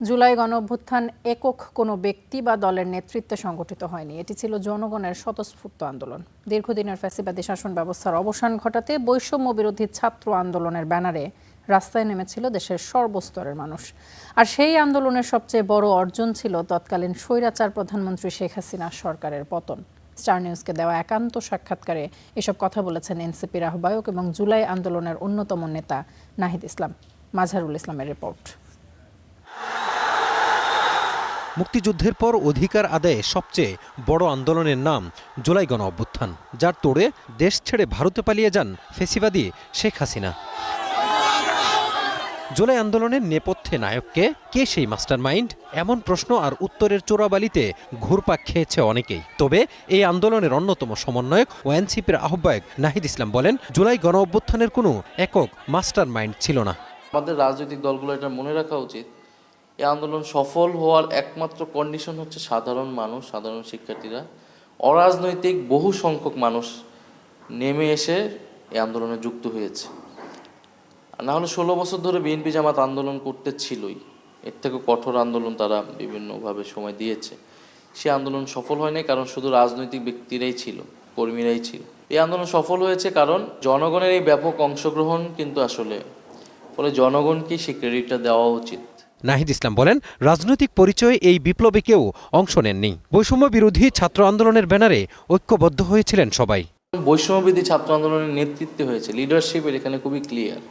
জুলাই গণঅভ্যুত্থান একক কোনো ব্যক্তি বা দলের নেতৃত্বে সংগঠিত হয়নি। এটি ছিল জনগণের স্বতঃস্ফূর্ত আন্দোলন। দীর্ঘদিনের ফ্যাসিবাদী শাসন ব্যবস্থার অবসান ঘটাতে বৈষম্য বিরোধী ছাত্র আন্দোলনের ব্যানারে রাস্তায় নেমেছিল দেশের সর্বস্তরের মানুষ। আর সেই আন্দোলনের সবচেয়ে বড় অর্জন ছিল তৎকালীন স্বৈরাচার প্রধানমন্ত্রী শেখ হাসিনা সরকারের পতন। স্টার নিউজকে দেওয়া একান্ত সাক্ষাৎকারে এসব কথা বলেছেন এনসিপির আহ্বায়ক এবং জুলাই আন্দোলনের অন্যতম নেতা নাহিদ ইসলাম। মাজহারুল ইসলামের রিপোর্ট। মুক্তিযুদ্ধের পর অধিকার আদায়ে সবচেয়ে বড় আন্দোলনের নাম জুলাই গণঅভ্যুত্থান, যার তোড়ে দেশ ছেড়ে ভারতে পালিয়ে যান ফ্যাসিবাদী শেখ হাসিনা। জুলাই আন্দোলনের নেপথ্যে নায়ককে, কে সেই মাস্টারমাইন্ড? এমন প্রশ্ন আর উত্তরের চোরাবালিতে ঘুরপাক খেয়েছে অনেকেই। তবে এই আন্দোলনের অন্যতম সমন্বয়ক ও এনসিপির আহ্বায়ক নাহিদ ইসলাম বলেন, জুলাই গণঅভ্যুত্থানের কোনো একক মাস্টারমাইন্ড ছিল না। আমাদের রাজনৈতিক দলগুলো এটা মনে রাখা উচিত, এই আন্দোলন সফল হওয়ার একমাত্র কন্ডিশন হচ্ছে সাধারণ মানুষ, সাধারণ শিক্ষার্থীরা, অরাজনৈতিক বহু সংখ্যক মানুষ নেমে এসে এই আন্দোলনে যুক্ত হয়েছে। না হলে 16 বছর ধরে বিএনপি জামাত আন্দোলন করতে ছিলই, এর থেকে কঠোর আন্দোলন তারা বিভিন্নভাবে সময় দিয়েছে। সে আন্দোলন সফল হয়নি কারণ শুধু রাজনৈতিক ব্যক্তিরাই ছিল, কর্মীরাই ছিল। এই আন্দোলন সফল হয়েছে কারণ জনগণের এই ব্যাপক অংশগ্রহণ, কিন্তু আসলে ফলে জনগণকে সেই ক্রেডিটটা দেওয়া উচিত। নাহিদ ইসলাম বলেন, রাজনৈতিক পরিচয়ে এই বিপ্লবে কেউ অংশ নেননি। বৈষম্য বিরোধী ছাত্র আন্দোলনের ব্যানারে ঐক্যবদ্ধ হয়েছিলেন সবাই। বৈষম্যবিরোধী ছাত্র আন্দোলনের নেতৃত্বে হয়েছে, লিডারশিপের এখানে খুবই ক্লিয়ার।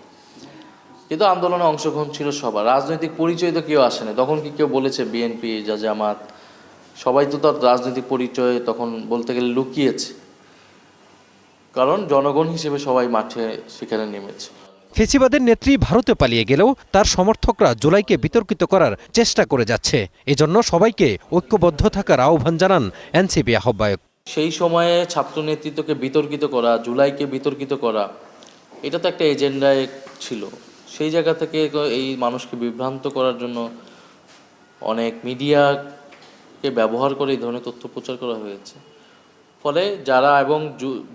কিন্তু আন্দোলনে অংশগ্রহণ ছিল সবার, রাজনৈতিক পরিচয় তো কেউ আসেনি। তখন কি কেউ বলেছে বিএনপি, জামাত, সবাই তো তার রাজনৈতিক পরিচয় তখন বলতে গেলে লুকিয়েছে, কারণ জনগণ হিসেবে সবাই মাঠে সেখানে নেমেছে। ফ্যাসিবাদের নেত্রী ভারতে পালিয়ে গেলেও তার সমর্থকরা জুলাইকে বিতর্কিত করার চেষ্টা করে যাচ্ছে। এজন্য সবাইকে ঐক্যবদ্ধ থাকার আহ্বান জানান এনসিপি আহ্বায়ক। সেই সময়ে ছাত্র নেতৃত্বকে বিতর্কিত করা, জুলাইকে বিতর্কিত করা, এটা তো একটা এজেন্ডায় ছিল। সেই জায়গা থেকে এই মানুষকে বিভ্রান্ত করার জন্য অনেক মিডিয়াকে ব্যবহার করে এই ধরনের তথ্য প্রচার করা হয়েছে। ফলে যারা, এবং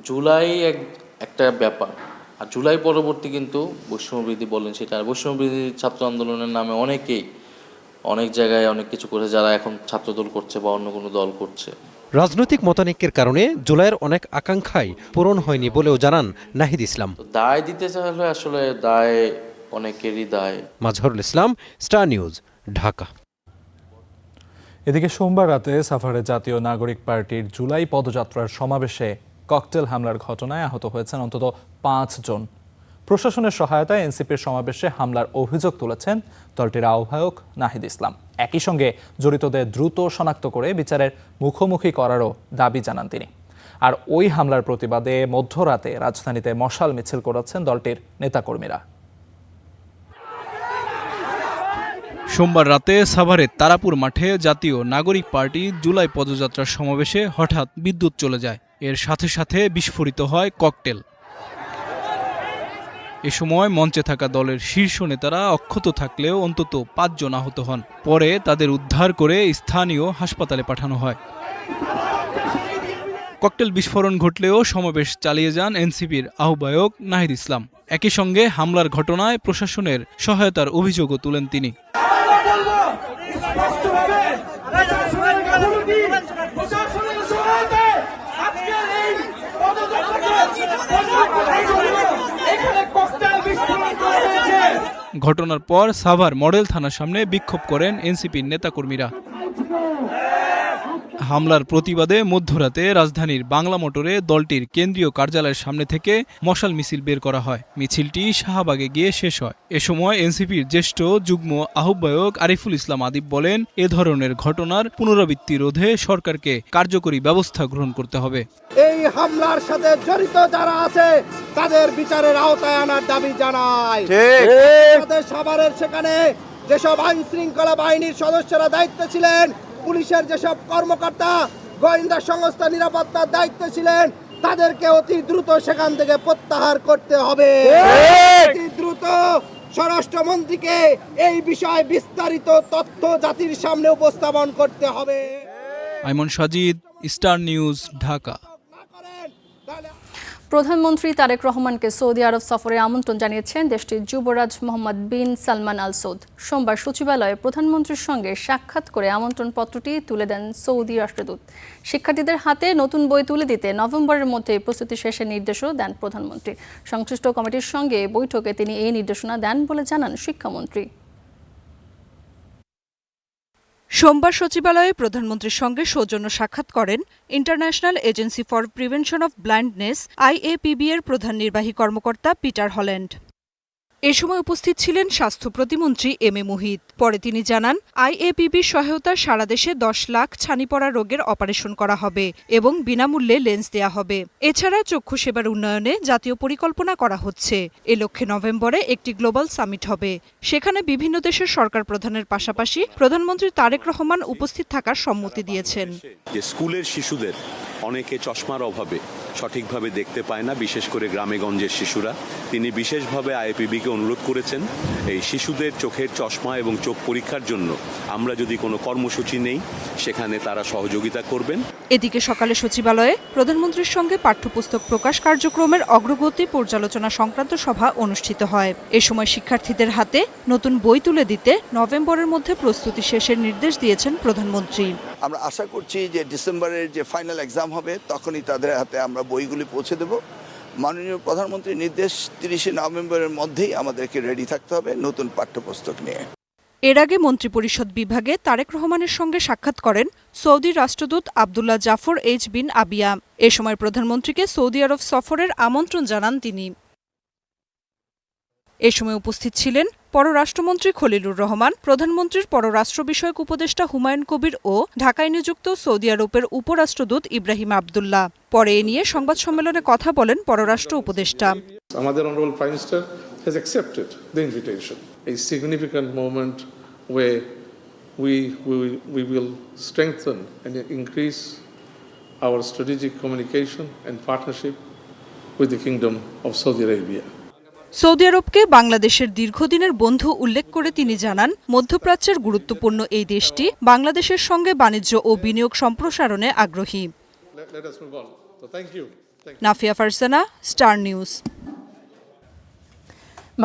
জুলাই একটা ব্যাপার, আর জুলাই পরবর্তী কিন্তু বৈষম্যবিরোধী বলেন সেটা, আর বৈষম্যবিরোধী ছাত্র আন্দোলনের নামে অনেকেই অনেক জায়গায় অনেক কিছু করে, যারা এখন ছাত্রদল করছে বা অন্য কোনো দল করছে। রাজনৈতিক মতানৈক্যের কারণে জুলাইয়ের অনেক আকাঙ্ক্ষাই পূরণ হয়নি বলেও জানান নাহিদ ইসলাম। দায় দিতে চাইলে আসলে দায় অনেকেরই দায়। Mazharul Islam, star News, Dhaka. এদিকে সোমবার রাতে সাভারে জাতীয় নাগরিক পার্টির জুলাই পদযাত্রার সমাবেশে ককটেল হামলার ঘটনায় আহত হয়েছেন অন্তত 5 জন। প্রশাসনের সহায়তায় এনসিপির সমাবেশে হামলার অভিযোগ তুলেছেন দলটির আহ্বায়ক নাহিদ ইসলাম। একই সঙ্গে জড়িতদের দ্রুত শনাক্ত করে বিচারের মুখোমুখি করারও দাবি জানান তিনি। আর ওই হামলার প্রতিবাদে মধ্যরাতে রাজধানীতে মশাল মিছিল করেছেন দলটির নেতাকর্মীরা। সোমবার রাতে সাভারের তারাপুর মাঠে জাতীয় নাগরিক পার্টি জুলাই পদযাত্রার সমাবেশে হঠাৎ বিদ্যুৎ চলে যায়। এর সাথে সাথে বিস্ফোরিত হয় ককটেল। এ সময় মঞ্চে থাকা দলের শীর্ষ নেতারা অক্ষত থাকলেও অন্তত 5 জন আহত হন। পরে তাদের উদ্ধার করে স্থানীয় হাসপাতালে পাঠানো হয়। ককটেল বিস্ফোরণ ঘটলেও সমাবেশ চালিয়ে যান এনসিপির আহ্বায়ক নাহিদ ইসলাম। একই সঙ্গে হামলার ঘটনায় প্রশাসনের সহায়তার অভিযোগও তুলেন তিনি। ঘটনার পর সাভার মডেল থানার সামনে বিক্ষোভ করেন এনসিপির নেতাকর্মীরা। হামলার প্রতিবাদে মধ্যরাতে রাজধানীর বাংলা মোটরে দলটির কেন্দ্রীয় কার্যালয়ের সামনে থেকে মশাল মিছিল বের করা হয়। মিছিলটি শাহবাগে গিয়ে শেষ হয়। এ সময় এনসিপির জ্যেষ্ঠ যুগ্ম আহ্বায়ক আরিফুল ইসলাম আদিব বলেন, এ ধরনের ঘটনার পুনরাবৃত্তি রোধে সরকারকে কার্যকরী ব্যবস্থা গ্রহণ করতে হবে। এই হামলার সাথে জড়িত যারা আছে তাদের বিচারের আওতায় আনার দাবি জানাই। সাভারের সেখানে যেসব আইন শৃঙ্খলা বাহিনীর সদস্যরা দায়িত্বে ছিলেন, পুলিশের যেসব কর্মকর্তা, গোয়েন্দা সংস্থা নিরাপত্তার দায়িত্বে ছিলেন, তাদেরকে অতি দ্রুত সেখান থেকে প্রত্যাহার করতে হবে। অতি দ্রুত স্বরাষ্ট্রমন্ত্রীকে এই বিষয়ে বিস্তারিত তথ্য জাতির সামনে উপস্থাপন করতে হবে। আইমন সাজিদ, স্টার নিউজ, ঢাকা। প্রধানমন্ত্রী তারেক রহমানকে সৌদি আরব সফরে আমন্ত্রণ জানিয়েছেন দেশটির যুবরাজ মোহাম্মদ বিন সালমান আল সৌদ। সোমবার সচিবালয়ে প্রধানমন্ত্রীর সঙ্গে সাক্ষাৎ করে আমন্ত্রণপত্রটি তুলে দেন সৌদি রাষ্ট্রদূত। শিক্ষার্থীদের হাতে নতুন বই তুলে দিতে নভেম্বরের মধ্যে প্রস্তুতি শেষের নির্দেশও দেন প্রধানমন্ত্রী। সংশ্লিষ্ট কমিটির সঙ্গে বৈঠকে তিনি এই নির্দেশনা দেন বলে জানান শিক্ষামন্ত্রী। সোমবার সচিবালয়ে প্রধানমন্ত্রীর সঙ্গে সৌজন্য সাক্ষাৎ করেন international agency for prevention of blindness IAPB এর প্রধান নির্বাহী কর্মকর্তা পিটার হল্যান্ড। এ সময় উপস্থিত ছিলেন স্বাস্থ্য প্রতিমন্ত্রী এম এ মুহিত। পরে তিনি জানান, IAPBর সহায়তায় সারা দেশে 10 লাখ ছানি পড়া রোগের অপারেশন করা হবে এবং বিনামূল্যে লেন্স দেয়া হবে। এছাড়া চক্ষু সেবার উন্নয়নে জাতীয় পরিকল্পনা করা হচ্ছে। এ লক্ষ্যে নভেম্বরে একটি গ্লোবাল সামিট হবে। সেখানে বিভিন্ন দেশের সরকার প্রধানের পাশাপাশি প্রধানমন্ত্রী তারেক রহমান উপস্থিত থাকার সম্মতি দিয়েছেন। যে স্কুলের শিশুদের অনেকে চশমার অভাবে সঠিকভাবে দেখতে পায় না, বিশেষ করে গ্রামে গঞ্জের শিশুরা। তিনি বিশেষভাবে IAPBকে অনুরোধ করেছেন এই শিশুদের চোখের চশমা এবং চোখ পরীক্ষার জন্য আমরা যদি কোনো কর্মসূচি নেই সেখানে তারা সহযোগিতা করবেন। এদিকে সকালে সচিবালয়ে প্রধানমন্ত্রীর সঙ্গে পাঠ্যপুস্তক প্রকাশ কার্যক্রমের অগ্রগতি পর্যালোচনা সংক্রান্ত সভা অনুষ্ঠিত হয়। এ সময় শিক্ষার্থীদের হাতে নতুন বই তুলে দিতে নভেম্বরের মধ্যে প্রস্তুতি শেষের নির্দেশ দিয়েছেন প্রধানমন্ত্রী। আমরা আশা করছি যে ডিসেম্বরের যে ফাইনাল এক্সাম হবে তখনই তাদের হাতে আমরা বইগুলি পৌঁছে দেব। মাননীয় প্রধানমন্ত্রীর নির্দেশ 30শে নভেম্বরের মধ্যেই আমাদেরকে রেডি থাকতে হবে নতুন পাঠ্যপুস্তক নিয়ে। এর আগে মন্ত্রিপরিষদ বিভাগে তারেক রহমানের সঙ্গে সাক্ষাৎ করেন সৌদি রাষ্ট্রদূত আবদুল্লাহ জাফর এইচ বিন আবিয়া। এ সময় প্রধানমন্ত্রীকে সৌদি আরব সফরের আমন্ত্রণ জানান তিনি। এ সময় উপস্থিত ছিলেন পররাষ্ট্রমন্ত্রী খলিলুর রহমান, প্রধানমন্ত্রীর পররাষ্ট্র বিষয়ক উপদেষ্টা হুমায়ুন কবির ও ঢাকায় নিযুক্ত সৌদি আরবের উপরাষ্ট্রদূত ইব্রাহিম আবদুল্লাহ। পরে এ নিয়ে সংবাদ সম্মেলনে কথা বলেন পররাষ্ট্র উপদেষ্টা। আমাদের honourable prime minister has accepted the invitation, a significant moment where we will strengthen and increase our strategic communication and partnership with the Kingdom of Saudi Arabia. Saudi আরবকে বাংলাদেশের দীর্ঘদিনের বন্ধু উল্লেখ করে তিনি জানান, মধ্যপ্রাচ্যের গুরুত্বপূর্ণ এই দেশটি বাংলাদেশের সঙ্গে বাণিজ্য ও বিনিয়োগ সম্প্রসারণে আগ্রহী। Nafia Farsana, Star News.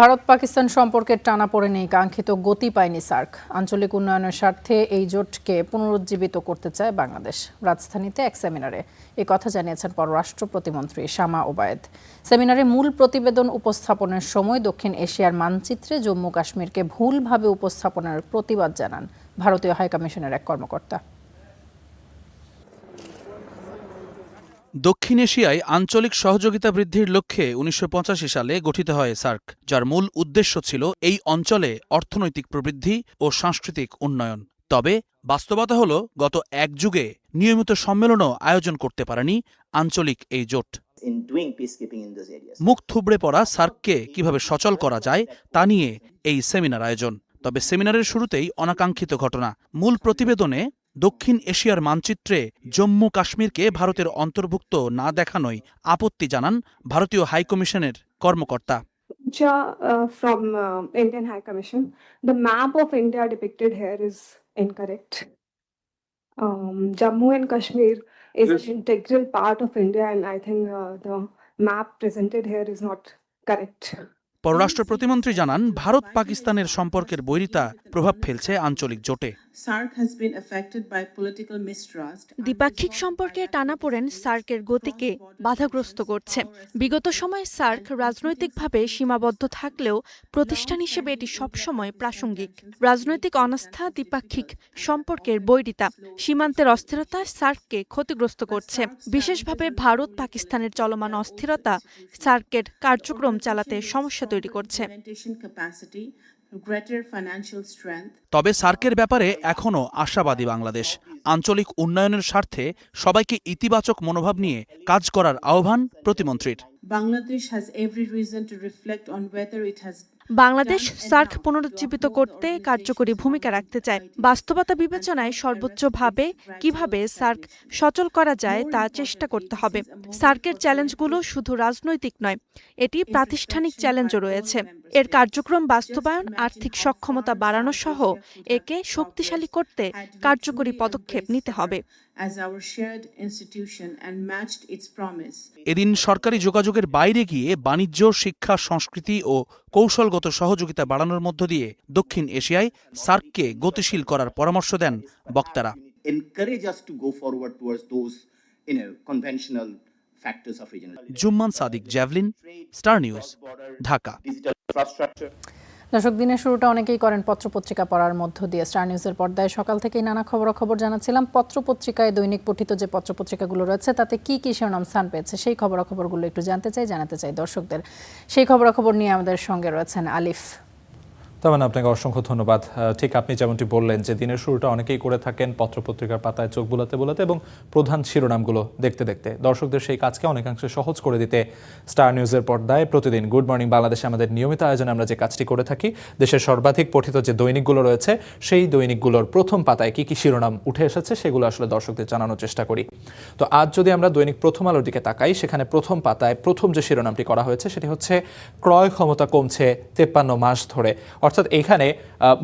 ভারত পাকিস্তান সম্পর্কের টানাপোড়েনে কাঙ্ক্ষিত গতি পায়নি সার্ক। আঞ্চলিক উন্নয়নের স্বার্থে এই জোটকে পুনরুজ্জীবিত করতে চায় বাংলাদেশ। রাজধানীতে এক সেমিনারে এ কথা জানিয়েছেন পররাষ্ট্র প্রতিমন্ত্রী শামা ওবায়েদ। সেমিনারে মূল প্রতিবেদন উপস্থাপনের সময় দক্ষিণ এশিয়ার মানচিত্রে জম্মু কাশ্মীরকে ভুলভাবে উপস্থাপনের প্রতিবাদ জানান ভারতীয় হাইকমিশনের এক কর্মকর্তা। দক্ষিণ এশিয়ায় আঞ্চলিক সহযোগিতা বৃদ্ধির লক্ষ্যে 1985 সালে গঠিত হয় সার্ক, যার মূল উদ্দেশ্য ছিল এই অঞ্চলে অর্থনৈতিক প্রবৃদ্ধি ও সাংস্কৃতিক উন্নয়ন। তবে বাস্তবতা হল, গত এক যুগে নিয়মিত সম্মেলনও আয়োজন করতে পারেনি আঞ্চলিক এই জোট। মুখ থুবড়ে পড়া সার্ককে কিভাবে সচল করা যায় তা নিয়ে এই সেমিনার আয়োজন। তবে সেমিনারের শুরুতেই অনাকাঙ্ক্ষিত ঘটনা। মূল প্রতিবেদনে দক্ষিণ এশিয়ার মানচিত্রে জম্মু কাশ্মীরকে ভারতের অন্তর্ভুক্ত না দেখানোয় আপত্তি জানান ভারতীয় হাইকমিশনের কর্মকর্তা। From Indian High Commission, the map of India depicted here is incorrect. Jammu and Kashmir is an integral part of India, and I think the map presented here is not correct. পররাষ্ট্র প্রতিমন্ত্রী জানান, ভারত পাকিস্তানের সম্পর্কের বৈরিতা প্রভাব ফেলছে আঞ্চলিক জোটে। দ্বিপাক্ষিক সম্পর্কে টানাপোড়েন সার্কের গতিকে বাধাগ্রস্ত করছে। বিগত সময়ে সার্ক রাজনৈতিকভাবে সীমাবদ্ধ থাকলেও প্রতিষ্ঠান হিসেবে এটি সবসময় প্রাসঙ্গিক। রাজনৈতিক অনাস্থা, দ্বিপাক্ষিক সম্পর্কের বৈরিতা, সীমান্তের অস্থিরতা সার্ককে ক্ষতিগ্রস্ত করছে। বিশেষভাবে ভারত পাকিস্তানের চলমান অস্থিরতা সার্কের কার্যক্রম চালাতে সমস্যা তৈরি করছে। তবে সার্কের ব্যাপারে এখনও আশাবাদী বাংলাদেশ। আঞ্চলিক উন্নয়নের স্বার্থে সবাইকে ইতিবাচক মনোভাব নিয়ে কাজ করার আহ্বান প্রতিমন্ত্রীর। বাংলাদেশ সার্ক পুনরুজ্জীবিত করতে কার্যকরী ভূমিকা রাখতে চায়। বাস্তবতা বিবেচনায় সর্বোচ্চভাবে কিভাবে সার্ক সচল করা যায় তা চেষ্টা করতে হবে। সার্কের চ্যালেঞ্জগুলো শুধু রাজনৈতিক নয়, এটি প্রাতিষ্ঠানিক চ্যালেঞ্জও রয়েছে। এর কার্যক্রম বাস্তবায়ন, আর্থিক সক্ষমতা বাড়ানো সহ একে শক্তিশালী করতে কার্যকরী পদক্ষেপ নিতে হবে। as our shared institution and matched its promise. এদিন সরকারি যোগাযোগের বাইরে গিয়ে বাণিজ্য, শিক্ষা, সংস্কৃতি ও কৌশলগত সহযোগিতা বাড়ানোর মধ্য দিয়ে দক্ষিণ এশিয়ায় সার্ককে গতিশীল করার পরামর্শ দেন বক্তারা। Encourage us to go forward towards those, conventional factors of regional. Jumman Sadiq, জ্যাভলিন, স্টার নিউজ, ঢাকা। দর্শক, দিনের শুরুটা অনেকেই করেন পত্রপত্রিকা পড়ার মধ্য দিয়ে। স্টার নিউজের পর্দায় সকাল থেকেই নানা খবরাখবর জানাচ্ছিলাম। পত্রপত্রিকায় দৈনিক পঠিত যে পত্রপত্রিকাগুলো রয়েছে তাতে কি কি শিরোনাম স্থান পেয়েছে সেই খবরাখবরগুলো একটু জানতে চাই, জানাতে চাই দর্শকদের। সেই খবরাখবর নিয়ে আমাদের সঙ্গে রয়েছেন আলিফ। তার আপনাকে অসংখ্য ধন্যবাদ। ঠিক আপনি যেমনটি বললেন যে দিনের শুরুটা অনেকেই করে থাকেন পত্রপত্রিকার পাতায় চোখ বোলাতে বোলাতে এবং প্রধান শিরোনামগুলো দেখতে দেখতে। দর্শকদের সেই কাজকে অনেকাংশে সহজ করে দিতে স্টার নিউজের পর্দায় প্রতিদিন গুড মর্নিং বাংলাদেশে আমাদের নিয়মিত আয়োজনে আমরা যে কাজটি করে থাকি, দেশের সর্বাধিক পঠিত যে দৈনিকগুলো রয়েছে সেই দৈনিকগুলোর প্রথম পাতায় কি কি শিরোনাম উঠে এসেছে সেগুলো আসলে দর্শকদের জানানোর চেষ্টা করি। তো আজ যদি আমরা দৈনিক প্রথম আলোর দিকে তাকাই, সেখানে প্রথম পাতায় প্রথম যে শিরোনামটি করা হয়েছে সেটি হচ্ছে ক্রয় ক্ষমতা কমছে 53 মাস ধরে। অর্থাৎ এখানে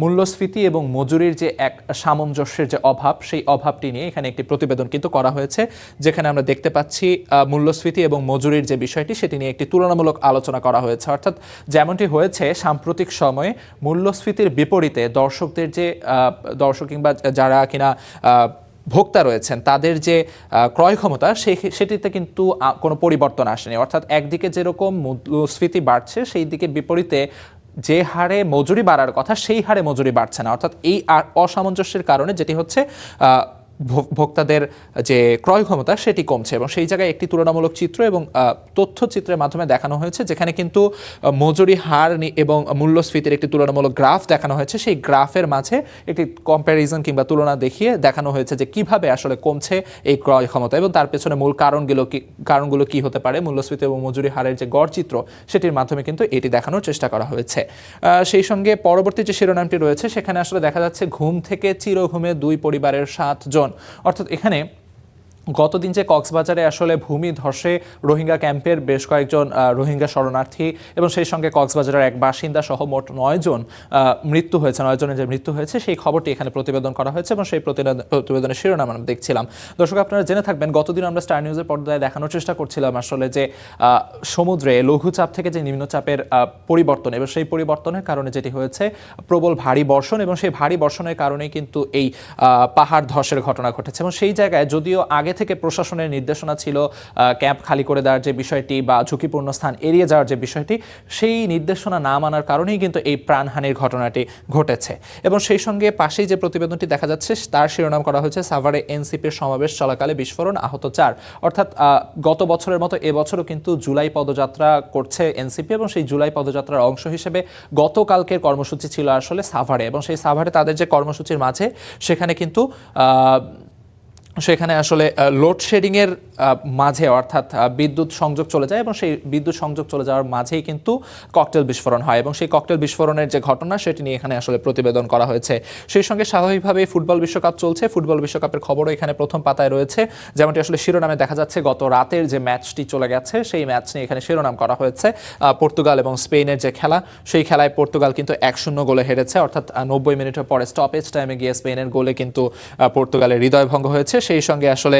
মূল্যস্ফীতি এবং মজুরির যে এক সামঞ্জস্যের যে অভাব, সেই অভাবটি নিয়ে এখানে একটি প্রতিবেদন কিন্তু করা হয়েছে, যেখানে আমরা দেখতে পাচ্ছি মূল্যস্ফীতি এবং মজুরির যে বিষয়টি সেটি নিয়ে একটি তুলনামূলক আলোচনা করা হয়েছে। অর্থাৎ যেমনটি হয়েছে সাম্প্রতিক সময়ে মূল্যস্ফীতির বিপরীতে দর্শকদের যে দর্শক কিংবা যারা কিনা ভোক্তা রয়েছেন তাদের যে ক্রয় ক্ষমতা সেটিতে কিন্তু কোনো পরিবর্তন আসেনি। অর্থাৎ একদিকে যেরকম মূল্যস্ফীতি বাড়ছে সেই দিকে বিপরীতে যে হারে মজুরি বাড়ার কথা সেই হারে মজুরি বাড়ছে না। অর্থাৎ এই অসামঞ্জস্যের কারণে যেটি হচ্ছে ভোক্তাদের যে ক্রয় ক্ষমতা সেটি কমছে এবং সেই জায়গায় একটি তুলনামূলক চিত্র এবং তথ্যচিত্রের মাধ্যমে দেখানো হয়েছে, যেখানে কিন্তু মজুরি হার এবং মূল্যস্ফীতির একটি তুলনামূলক গ্রাফ দেখানো হয়েছে। সেই গ্রাফের মাঝে একটি কম্প্যারিজন কিংবা তুলনা দেখিয়ে দেখানো হয়েছে যে কিভাবে আসলে কমছে এই ক্রয় ক্ষমতা এবং তার পেছনে মূল কারণগুলো কি হতে পারে। মূল্যস্ফীতি এবং মজুরি হারের যে গড় চিত্র সেটির মাধ্যমে কিন্তু এটি দেখানোর চেষ্টা করা হয়েছে। সেই সঙ্গে পরবর্তী যে শিরোনামটি রয়েছে সেখানে আসলে দেখা যাচ্ছে ঘুম থেকে চিরঘুমে 2 পরিবারের 7 জন। অর্থাৎ এখানে গতদিন যে কক্সবাজারে আসলে ভূমি ধসে রোহিঙ্গা ক্যাম্পের বেশ কয়েকজন রোহিঙ্গা শরণার্থী এবং সেই সঙ্গে কক্সবাজারের এক বাসিন্দা সহ মোট 9 জন মৃত্যু হয়েছে, 9 জনের যে মৃত্যু হয়েছে সেই খবরটি এখানে প্রতিবেদন করা হয়েছে এবং সেই প্রতিবেদনের শিরোনাম আমরা দেখছিলাম। দর্শক, আপনারা জেনে থাকবেন গতদিন আমরা স্টার নিউজের পর্দায় দেখানোর চেষ্টা করছিলাম আসলে যে সমুদ্রে লঘুচাপ থেকে যে নিম্নচাপের পরিবর্তন এবং সেই পরিবর্তনের কারণে যেটি হয়েছে প্রবল ভারী বর্ষণ এবং সেই ভারী বর্ষণের কারণেই কিন্তু এই পাহাড় ধসের ঘটনা ঘটেছে এবং সেই জায়গায় যদিও আগে থেকে প্রশাসনের নির্দেশনা ছিল ক্যাম্প খালি করে দেওয়ার যে বিষয়টি বা ঝুঁকিপূর্ণ স্থান এড়িয়ে যাওয়ার যে বিষয়টি, সেই নির্দেশনা না মানার কারণেই কিন্তু এই প্রাণহানির ঘটনাটি ঘটেছে। এবং সেই সঙ্গে পাশেই যে প্রতিবেদনটি দেখা যাচ্ছে তার শিরোনাম করা হয়েছে সাভারে এনসিপির সমাবেশ চলাকালে বিস্ফোরণ, আহত 4। অর্থাৎ গত বছরের মতো এবছরও কিন্তু জুলাই পদযাত্রা করছে এনসিপি এবং সেই জুলাই পদযাত্রার অংশ হিসেবে গতকালকের কর্মসূচি ছিল আসলে সাভারে এবং সেই সাভারে তাদের যে কর্মসূচির মাঝে সেখানে কিন্তু সেখানে আসলে লোডশেডিংয়ের মাঝে অর্থাৎ বিদ্যুৎ সংযোগ চলে যায় এবং সেই বিদ্যুৎ সংযোগ চলে যাওয়ার মাঝেই কিন্তু ককটেল বিস্ফোরণ হয় এবং সেই ককটেল বিস্ফোরণের যে ঘটনা সেটি নিয়ে এখানে আসলে প্রতিবেদন করা হয়েছে। সেই সঙ্গে স্বাভাবিকভাবেই ফুটবল বিশ্বকাপ চলছে, ফুটবল বিশ্বকাপের খবরও এখানে প্রথম পাতায় রয়েছে। যেমনটি আসলে শিরোনামে দেখা যাচ্ছে গত রাতের যে ম্যাচটি চলে গেছে সেই ম্যাচ নিয়ে এখানে শিরোনাম করা হয়েছে। পর্তুগাল এবং স্পেনের যে খেলা, সেই খেলায় পর্তুগাল কিন্তু 1-0 গোলে হেরেছে। অর্থাৎ 90 মিনিটের পরে স্টপেজ টাইমে গিয়ে স্পেনের গোলে কিন্তু পর্তুগালের হৃদয় ভঙ্গ হয়েছে। সেই সঙ্গে আসলে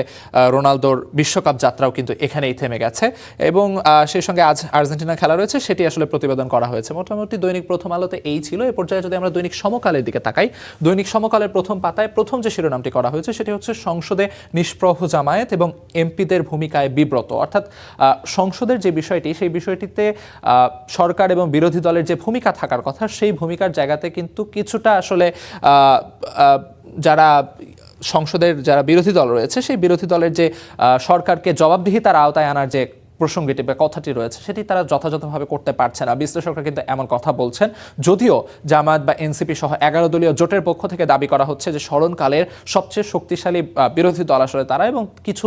রোনালদোর বিশ্বকাপ যাত্রাও কিন্তু এখানেই থেমে গেছে এবং সেই সঙ্গে আজ আর্জেন্টিনা খেলা রয়েছে, সেটি আসলে প্রতিবেদন করা হয়েছে। মোটামুটি দৈনিক প্রথম আলোতে এই ছিল। এ পর্যায়ে যদি আমরা দৈনিক সমকালের দিকে তাকাই, দৈনিক সমকালের প্রথম পাতায় প্রথম যে শিরোনামটি করা হয়েছে সেটি হচ্ছে সংসদে নিষ্প্রভ জামায়াত এবং এমপিদের ভূমিকায় বিব্রত। অর্থাৎ সংসদের যে বিষয়টি সেই বিষয়টিতে সরকার এবং বিরোধী দলের যে ভূমিকা থাকার কথা সেই ভূমিকার জায়গাতে কিন্তু কিছুটা আসলে সংসদের যারা বিরোধী দল রয়েছে সেই বিরোধী দলের যে সরকারকে জবাবদিহিতার আওতায় আনার যে প্রসঙ্গটি বা কথাটি রয়েছে সেটি তারা যথাযথভাবে করতে পারছে না। বিশ্লেষকরা কিন্তু এমন কথা বলছেন, যদিও জামায়াত বা এনসিপি সহ 11 দলীয় জোটের পক্ষ থেকে দাবি করা হচ্ছে যে স্মরণকালের সবচেয়ে শক্তিশালী বিরোধী দল আসলে তারা এবং কিছু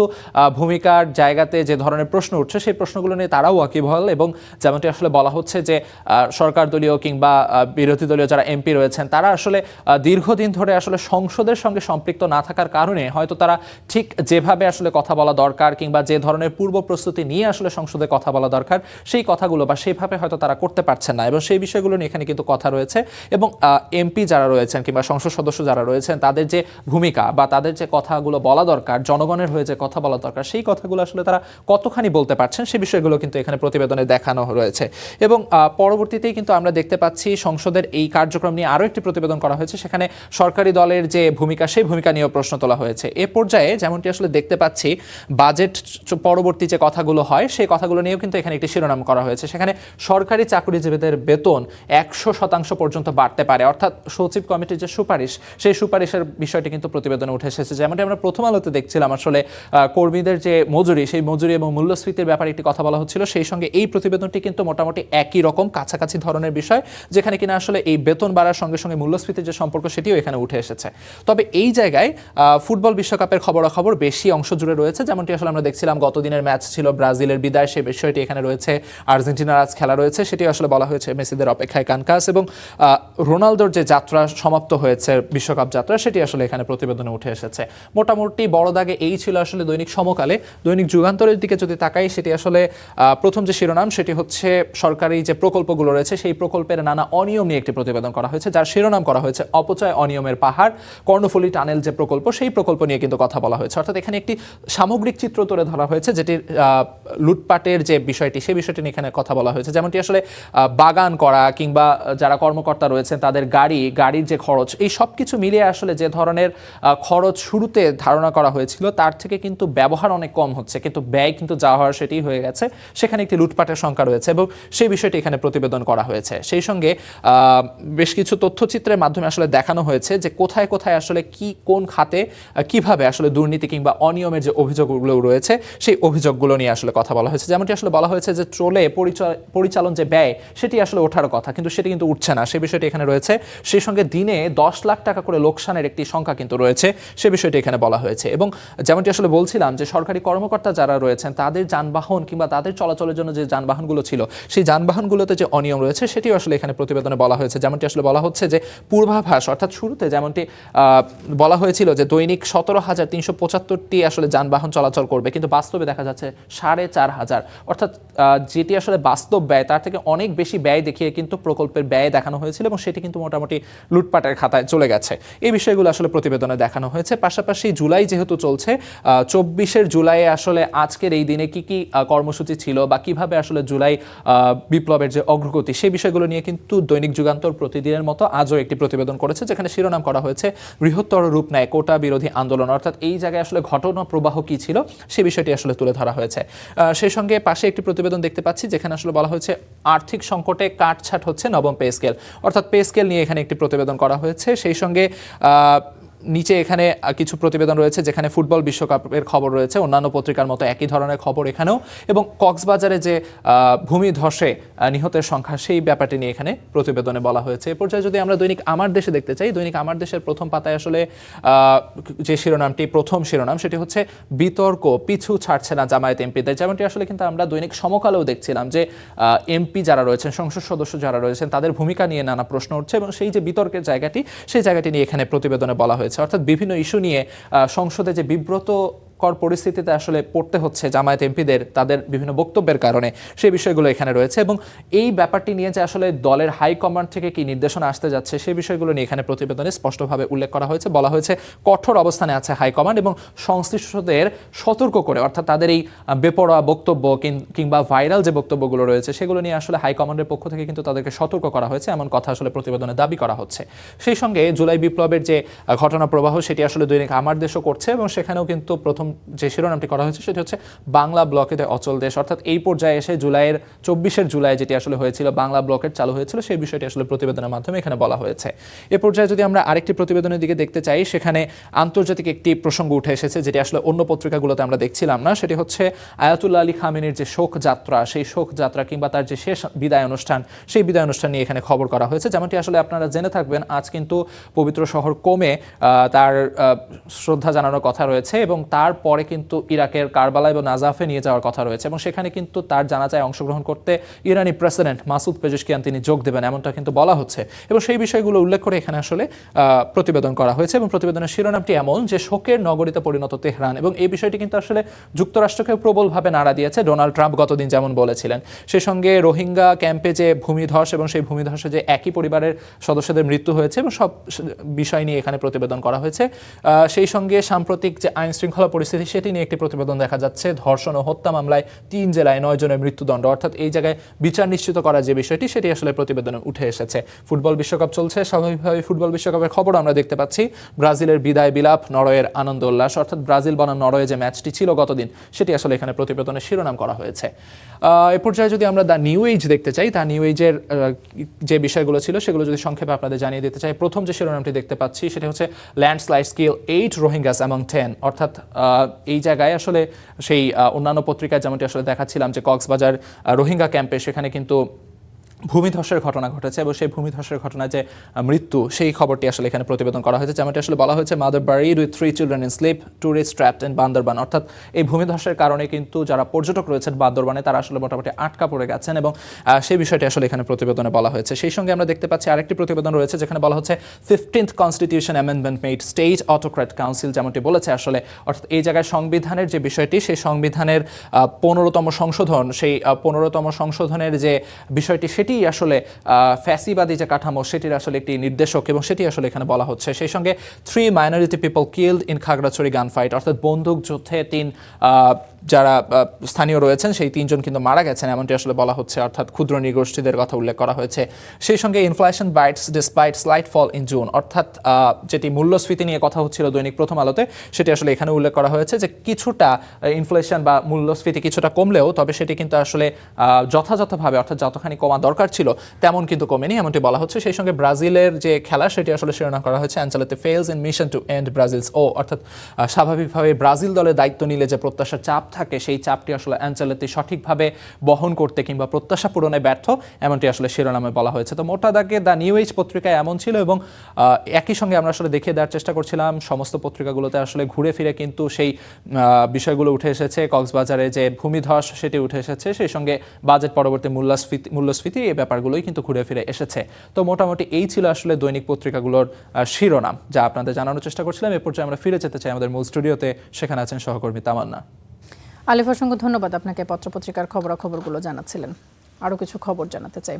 ভূমিকার জায়গাতে যে ধরনের প্রশ্ন উঠছে সেই প্রশ্নগুলো নিয়ে তারাও ওয়াকিবহাল এবং যেমনটি আসলে বলা হচ্ছে যে সরকার দলীয় কিংবা বিরোধী দলীয় যারা এমপি রয়েছেন তারা আসলে দীর্ঘদিন ধরে আসলে সংসদের সঙ্গে সম্পৃক্ত না থাকার কারণে হয়তো তারা ঠিক যেভাবে আসলে কথা বলা দরকার কিংবা যে ধরনের পূর্ব প্রস্তুতি নিয়ে আসলে সংসদে কথা বলা দরকার সেই কথাগুলো বা সেইভাবে হয়তো তারা করতে পারছেন না, এবং সেই বিষয়গুলো নিয়ে এখানে কিন্তু কথা রয়েছে। এবং এমপি যারা রয়েছেন কিংবা সংসদ সদস্য যারা রয়েছেন তাদের যে ভূমিকা বা তাদের যে কথাগুলো বলা দরকার, জনগণের হয়ে যে কথা বলা দরকার, সেই কথাগুলো আসলে তারা কতখানি বলতে পারছেন সেই বিষয়গুলো কিন্তু এখানে প্রতিবেদনে দেখানো রয়েছে। এবং পরবর্তীতেই কিন্তু আমরা দেখতে পাচ্ছি সংসদের এই কার্যক্রম নিয়ে আরও একটি প্রতিবেদন করা হয়েছে, সেখানে সরকারি দলের যে ভূমিকা সেই ভূমিকা নিয়েও প্রশ্ন তোলা হয়েছে। এ পর্যায়ে যেমনটি আসলে দেখতে পাচ্ছি বাজেট পরবর্তী যে কথাগুলো হয় সেই কথাগুলো নিয়েও কিন্তু এখানে একটি শিরোনাম করা হয়েছে, সেখানে সরকারি চাকরিজীবীদের বেতন 100% পর্যন্ত বাড়তে পারে, অর্থাৎ সচিব কমিটির যে সুপারিশ সেই সুপারিশের বিষয়টি কিন্তু প্রতিবেদনে উঠে এসেছে। যেমনটি আমরা প্রথম আলোতে দেখছিলাম আসলে কর্মীদের যে মজুরি সেই মজুরি এবং মূল্যস্ফীতির ব্যাপারে একটি কথা বলা হচ্ছিল, সেই সঙ্গে এই প্রতিবেদনটি কিন্তু মোটামুটি একই রকম কাছাকাছি ধরনের বিষয়, যেখানে কিনা আসলে এই বেতন বাড়ার সঙ্গে সঙ্গে মূল্যস্ফীতির যে সম্পর্ক সেটিও এখানে উঠে এসেছে। তবে এই জায়গায় ফুটবল বিশ্বকাপের খবরাখবর বেশি অংশ জুড়ে রয়েছে, যেমনটি আসলে আমরা দেখছিলাম গতদিনের ম্যাচ ছিল ব্রাজিলের বিদায়, সেই বিষয়টি এখানে রয়েছে। আর্জেন্টিনার আজ খেলা রয়েছে, সেটি আসলে বলা হয়েছে মেসিদের অপেক্ষায় কানকাস, এবং রোনালদোর যে যাত্রা সমাপ্ত হয়েছে বিশ্বকাপ যাত্রা সেটি আসলে এখানে প্রতিবেদনে উঠে এসেছে। মোটামুটি বড় দাগে এই ছিল আসলে দৈনিক সমকালে। দৈনিক যুগান্তরের দিকে যদি তাকাই, সেটি আসলে প্রথম যে শিরোনাম সেটি হচ্ছে সরকারি যে প্রকল্পগুলো রয়েছে সেই প্রকল্পের নানা অনিয়ম নিয়ে একটি প্রতিবেদন করা হয়েছে, যার শিরোনাম করা হয়েছে অপচয় অনিয়মের পাহাড়। কর্ণফুলী টানেল যে প্রকল্প সেই প্রকল্প নিয়ে কিন্তু কথা বলা হয়েছে, অর্থাৎ এখানে একটি সামগ্রিক চিত্র তুলে ধরা হয়েছে যেটির লুটপাটের যে বিষয়টি সেই বিষয়টি নিয়ে এখানে কথা বলা হয়েছে। যেমনটি আসলে বাগান করা কিংবা যারা কর্মকর্তা রয়েছেন তাদের গাড়ির যে খরচ, এই সব কিছু মিলিয়ে আসলে যে ধরনের খরচ শুরুতে ধারণা করা হয়েছিল তার থেকে কিন্তু ব্যবহার অনেক কম হচ্ছে, কিন্তু ব্যয় কিন্তু যা হওয়ার সেটি হয়ে গেছে। সেখানে একটি লুটপাটের সংখ্যা রয়েছে এবং সেই বিষয়টি এখানে প্রতিবেদন করা হয়েছে। সেই সঙ্গে বেশ কিছু তথ্যচিত্রের মাধ্যমে আসলে দেখানো হয়েছে যে কোথায় কোথায় আসলে কোন খাতে কিভাবে আসলে দুর্নীতি কিংবা অনিয়মের যে অভিযোগগুলো রয়েছে সেই অভিযোগগুলো নিয়ে আসলে কথা বলা হয়েছে। যেমনটি আসলে বলা হয়েছে যে ট্রোলে পরিচালন যে ব্যয় সেটি আসলে ওঠার কথা, কিন্তু সেটি কিন্তু উঠছে না, সে বিষয়টি এখানে রয়েছে। সেই সঙ্গে দিনে 10 লাখ টাকা করে লোকসানের একটি সংখ্যা কিন্তু রয়েছে, সে বিষয়টি এখানে বলা হয়েছে। এবং যেমনটি আসলে বলছিলাম যে সরকারি কর্মকর্তা যারা রয়েছেন তাদের যানবাহন কিংবা তাদের চলাচলের জন্য যে যানবাহনগুলো ছিল সেই যানবাহনগুলোতে যে অনিয়ম রয়েছে সেটিও আসলে এখানে প্রতিবেদনে বলা হয়েছে। যেমনটি আসলে বলা হচ্ছে যে পূর্বাভাস, অর্থাৎ শুরুতে যেমনটি বলা হয়েছিল যে দৈনিক 17,375টি আসলে যানবাহন চলাচল করবে, কিন্তু বাস্তবে দেখা যাচ্ছে 4,500, অর্থাৎ যেটি আসলে বাস্তব ব্যয় তার থেকে অনেক বেশি ব্যয় দেখিয়ে কিন্তু প্রকল্পের ব্যয় দেখানো হয়েছিল এবং সেটি কিন্তু মোটামুটি লুটপাটের খাতায় চলে গেছে। এই বিষয়গুলো আসলে প্রতিবেদনে দেখানো হয়েছে। পাশাপাশি জুলাই যেহেতু চলছে, 24 জুলাইয়ে আসলে আজকের এই দিনে কি কি কর্মসূচি ছিল বা কিভাবে আসলে জুলাই বিপ্লবের যে অগ্রগতি সেই বিষয়গুলো নিয়ে কিন্তু দৈনিক যুগান্তর প্রতিদিনের মতো আজও একটি প্রতিবেদন করেছে, যেখানে শিরোনাম করা হয়েছে বৃহত্তর রূপ নেয় কোটা বিরোধী আন্দোলন, অর্থাৎ এই জায়গায় আসলে ঘটনা প্রবাহ কি ছিল সেই বিষয়টি আসলে তুলে ধরা হয়েছে। সেই সঙ্গে পাশে একটি প্রতিবেদন দেখতে পাচ্ছি যেখানে আসলে বলা হয়েছে আর্থিক সংকটে কাটছাট হচ্ছে নবম পে স্কেল, অর্থাৎ পে স্কেল নিয়ে এখানে একটি প্রতিবেদন করা হয়েছে। সেই সঙ্গে নিচে এখানে কিছু প্রতিবেদন রয়েছে যেখানে ফুটবল বিশ্বকাপের খবর রয়েছে, অন্যান্য পত্রিকার মতো একই ধরনের খবর এখানেও, এবং কক্সবাজারে যে ভূমি ধসে নিহতের সংখ্যা সেই ব্যাপারটি নিয়ে এখানে প্রতিবেদনে বলা হয়েছে। এ পর্যায়ে যদি আমরা দৈনিক আমার দেশে দেখতে চাই, দৈনিক আমার দেশের প্রথম পাতায় আসলে যে শিরোনামটি প্রথম শিরোনাম সেটি হচ্ছে বিতর্ক পিছু ছাড়ছে না জামায়াত এমপিদের। যেমনটি আসলে কিন্তু আমরা দৈনিক সমকালেও দেখছিলাম যে এমপি যারা রয়েছেন, সংসদ সদস্য যারা রয়েছেন তাদের ভূমিকা নিয়ে নানা প্রশ্ন উঠছে এবং সেই যে বিতর্কের জায়গাটি সেই জায়গাটি নিয়ে এখানে প্রতিবেদনে বলা হয়েছে, অর্থাৎ বিভিন্ন ইস্যু নিয়ে সংসদে যে বিব্রতকর পরিস্থিতিতে আসলে পড়তে হচ্ছে জামায়াত এমপিদের তাদের বিভিন্ন বক্তব্যের কারণে সেই বিষয়গুলো এখানে রয়েছে এবং এই ব্যাপারটি নিয়ে যে আসলে দলের হাইকমান্ড থেকে কি নির্দেশনা আসতে যাচ্ছে সেই বিষয়গুলো নিয়ে এখানে প্রতিবেদনে স্পষ্টভাবে উল্লেখ করা হয়েছে। বলা হয়েছে কঠোর অবস্থানে আছে হাইকমান্ড এবং সংশ্লিষ্টদের সতর্ক করে, অর্থাৎ তাদের এই বেপরোয়া বক্তব্য কিংবা ভাইরাল যে বক্তব্যগুলো রয়েছে সেগুলো নিয়ে আসলে হাইকমান্ডের পক্ষ থেকে কিন্তু তাদেরকে সতর্ক করা হয়েছে, এমন কথা আসলে প্রতিবেদনে দাবি করা হচ্ছে। সেই সঙ্গে জুলাই বিপ্লবের যে ঘটনা প্রবাহ সেটি আসলে দৈনিক আমার দেশও করছে এবং সেখানেও কিন্তু প্রথম যে শিরোনামটি করা হয়েছে সেটি হচ্ছে বাংলা ব্লকেতে অচল দেশ, অর্থাৎ এই পর্যায়ে এসে 24 জুলাই যেটি আসলে হয়েছিল বাংলা ব্লকের চালু হয়েছিল সেই বিষয়টি আসলে প্রতিবেদনের মাধ্যমে এখানে বলা হয়েছে। এ পর্যায়ে যদি আমরা আরেকটি প্রতিবেদনের দিকে দেখতে চাই, সেখানে আন্তর্জাতিক একটি প্রসঙ্গ উঠে এসেছে যেটি আসলে অন্য পত্রিকাগুলোতে আমরা দেখছিলাম না, সেটি হচ্ছে আয়াতুল্লাহ আলী খামেনির যে শোক যাত্রা, সেই শোক যাত্রা কিংবা তার যে শেষ বিদায় অনুষ্ঠান সেই বিদায় অনুষ্ঠান নিয়ে এখানে খবর করা হয়েছে। যেমনটি আসলে আপনারা জেনে থাকবেন আজ কিন্তু পবিত্র শহর কোমে তার শ্রদ্ধা জানানোর কথা রয়েছে এবং তার তারপরে কিন্তু ইরাকের কারবালা এবং নাজাফে নিয়ে যাওয়ার কথা রয়েছে এবং সেখানে কিন্তু তার জানাজায় অংশগ্রহণ করতে ইরানি প্রেসিডেন্ট মাসুদ পেজেশকিয়ান তিনি যোগ দেবেন এমনটা কিন্তু বলা হচ্ছে এবং সেই বিষয়গুলো উল্লেখ করে এখানে আসলে প্রতিবেদন করা হয়েছে এবং প্রতিবেদনের শিরোনামটি এমন যে শোকের নগরীতে পরিণত তেহরান এবং এই বিষয়টি কিন্তু আসলে যুক্তরাষ্ট্রকে প্রবলভাবে নাড়া দিয়েছে। ডোনাল্ড ট্রাম্প গতদিন যেমন বলেছিলেন, সেই সঙ্গে রোহিঙ্গা ক্যাম্পে যে ভূমিধস এবং সেই ভূমিধসে যে একই পরিবারের সদস্যদের মৃত্যু হয়েছে এবং সব বিষয় নিয়ে এখানে প্রতিবেদন করা হয়েছে। সেই সঙ্গে সাম্প্রতিক যে আইন শৃঙ্খলা পরিস্থিতি সেটি নিয়ে একটি প্রতিবেদন দেখা যাচ্ছে। ধর্ষণ ও হত্যা মামলায় 3 জেলায় 9 জনের মৃত্যুদণ্ড, অর্থাৎ এই জায়গায় বিচার নিশ্চিত করার যে বিষয়টি সেটি আসলে প্রতিবেদনে উঠে এসেছে। ফুটবল বিশ্বকাপ চলছে, স্বাভাবিকভাবে ফুটবল বিশ্বকাপের খবর আমরা দেখতে পাচ্ছি। ব্রাজিলের বিদায় বিলাপ, নরওয়ের আনন্দ উল্লাস, অর্থাৎ ব্রাজিল বনাম নরওয়ে যে ম্যাচটি ছিল গতদিন সেটি আসলে এখানে প্রতিবেদনের শিরোনাম করা হয়েছে। এ পর্যায়ে যদি আমরা দ্য নিউ এজ দেখতে চাই, দ্য নিউ এজের যে বিষয়গুলো ছিল সেগুলো যদি সংক্ষেপে আপনাদের জানিয়ে দিতে চাই, প্রথম যে শিরোনামটি দেখতে পাচ্ছি সেটা হচ্ছে ল্যান্ডস্লাইড কিল 8 রোহিঙ্গাস অ্যামং 10, অর্থাৎ এই জায়গায় আসলে সেই অন্যান্য পত্রিকায় যেমনটি আসলে দেখাচ্ছিলাম যে কক্সবাজার রোহিঙ্গা ক্যাম্পে সেখানে কিন্তু ভূমিধসের ঘটনা ঘটেছে এবং সেই ভূমিধসের ঘটনায় যে মৃত্যু সেই খবরটি আসলে এখানে প্রতিবেদন করা হয়েছে। যেমনটি আসলে বলা হয়েছে, mother buried with 3 children in slip, tourist trapped in Bandarban, অর্থাৎ এই ভূমিধসের কারণে কিন্তু যারা পর্যটক রয়েছেন বান্দরবানে তারা আসলে মোটামুটি আটকা পড়ে গেছেন এবং সেই বিষয়টি আসলে এখানে প্রতিবেদনে বলা হয়েছে। সেই সঙ্গে আমরা দেখতে পাচ্ছি আরেকটি প্রতিবেদন রয়েছে যেখানে বলা হচ্ছে 15th constitution amendment made state autocrat council, যেমনটি বলেছে আসলে, অর্থাৎ এই জায়গায় সংবিধানের যে বিষয়টি সেই সংবিধানের 15তম সংশোধন, সেই 15তম সংশোধনের যে বিষয়টি সেটি আসলে ফ্যাসিবাদী যে কাঠামো সেটির আসলে একটি নির্দেশক এবং সেটি আসলে এখানে বলা হচ্ছে। সেই সঙ্গে 3 minority people killed in Khagrachhari gun fight, অর্থাৎ বন্দুক যুদ্ধে 3 যারা স্থানীয় রয়েছেন সেই 3 জন কিন্তু মারা গেছেন এমনটি আসলে বলা হচ্ছে, অর্থাৎ ক্ষুদ্র নৃগোষ্ঠীদের কথা উল্লেখ করা হয়েছে। সেই সঙ্গে inflation bites despite slight fall in June, অর্থাৎ যেটি মূল্যস্ফীতি নিয়ে কথা হচ্ছিল দৈনিক প্রথম আলোতে সেটি আসলে এখানে উল্লেখ করা হয়েছে যে কিছুটা ইনফ্লেশন বা মূল্যস্ফীতি কিছুটা কমলেও তবে সেটি কিন্তু আসলে যথাযথভাবে, অর্থাৎ যতখানি কমা দরকার ছিল তেমন কিন্তু কমেনি এমনটি বলা হচ্ছে। সেই সঙ্গে ব্রাজিলের যে খেলা সেটি আসলে শিরোনাম করা হয়েছে Ancelotti fails in mission to end Brazil's woe, অর্থাৎ স্বাভাবিকভাবে ব্রাজিল দলের দায়িত্ব নিলে যে প্রত্যাশার চাপ থাকে সেই চাপটি আসলে অ্যাঞ্চেলোত্তি সঠিকভাবে বহন করতে কিংবা প্রত্যাশা পূরণে ব্যর্থ এমনটি আসলে শিরোনামে বলা হয়েছে। তো মোটা দাগে দ্য নিউ এজ পত্রিকায় এমন ছিল এবং একই সঙ্গে আমরা আসলে দেখিয়ে দেওয়ার চেষ্টা করছিলাম সমস্ত পত্রিকাগুলোতে আসলে ঘুরে ফিরে কিন্তু সেই বিষয়গুলো উঠে এসেছে। কক্সবাজারে যে ভূমিধস সেটি উঠে এসেছে, সেই সঙ্গে বাজেট পরবর্তী মূল্যস্ফীতি এই ব্যাপারগুলোই কিন্তু ঘুরে ফিরে এসেছে। তো মোটামুটি এই ছিল আসলে দৈনিক পত্রিকাগুলোর শিরোনাম যা আপনাদের জানানোর চেষ্টা করছিলাম। এ পর্যায়ে আমরা ফিরে যেতে চাই আমাদের মূল স্টুডিওতে, সেখানে আছেন সহকর্মী তামান্না। আলিফ, অসংখ্য ধন্যবাদ আপনাকে পত্রপত্রিকার খবরাখবরগুলো জানাচ্ছিলেন। আরও কিছু খবর জানাতে চাই।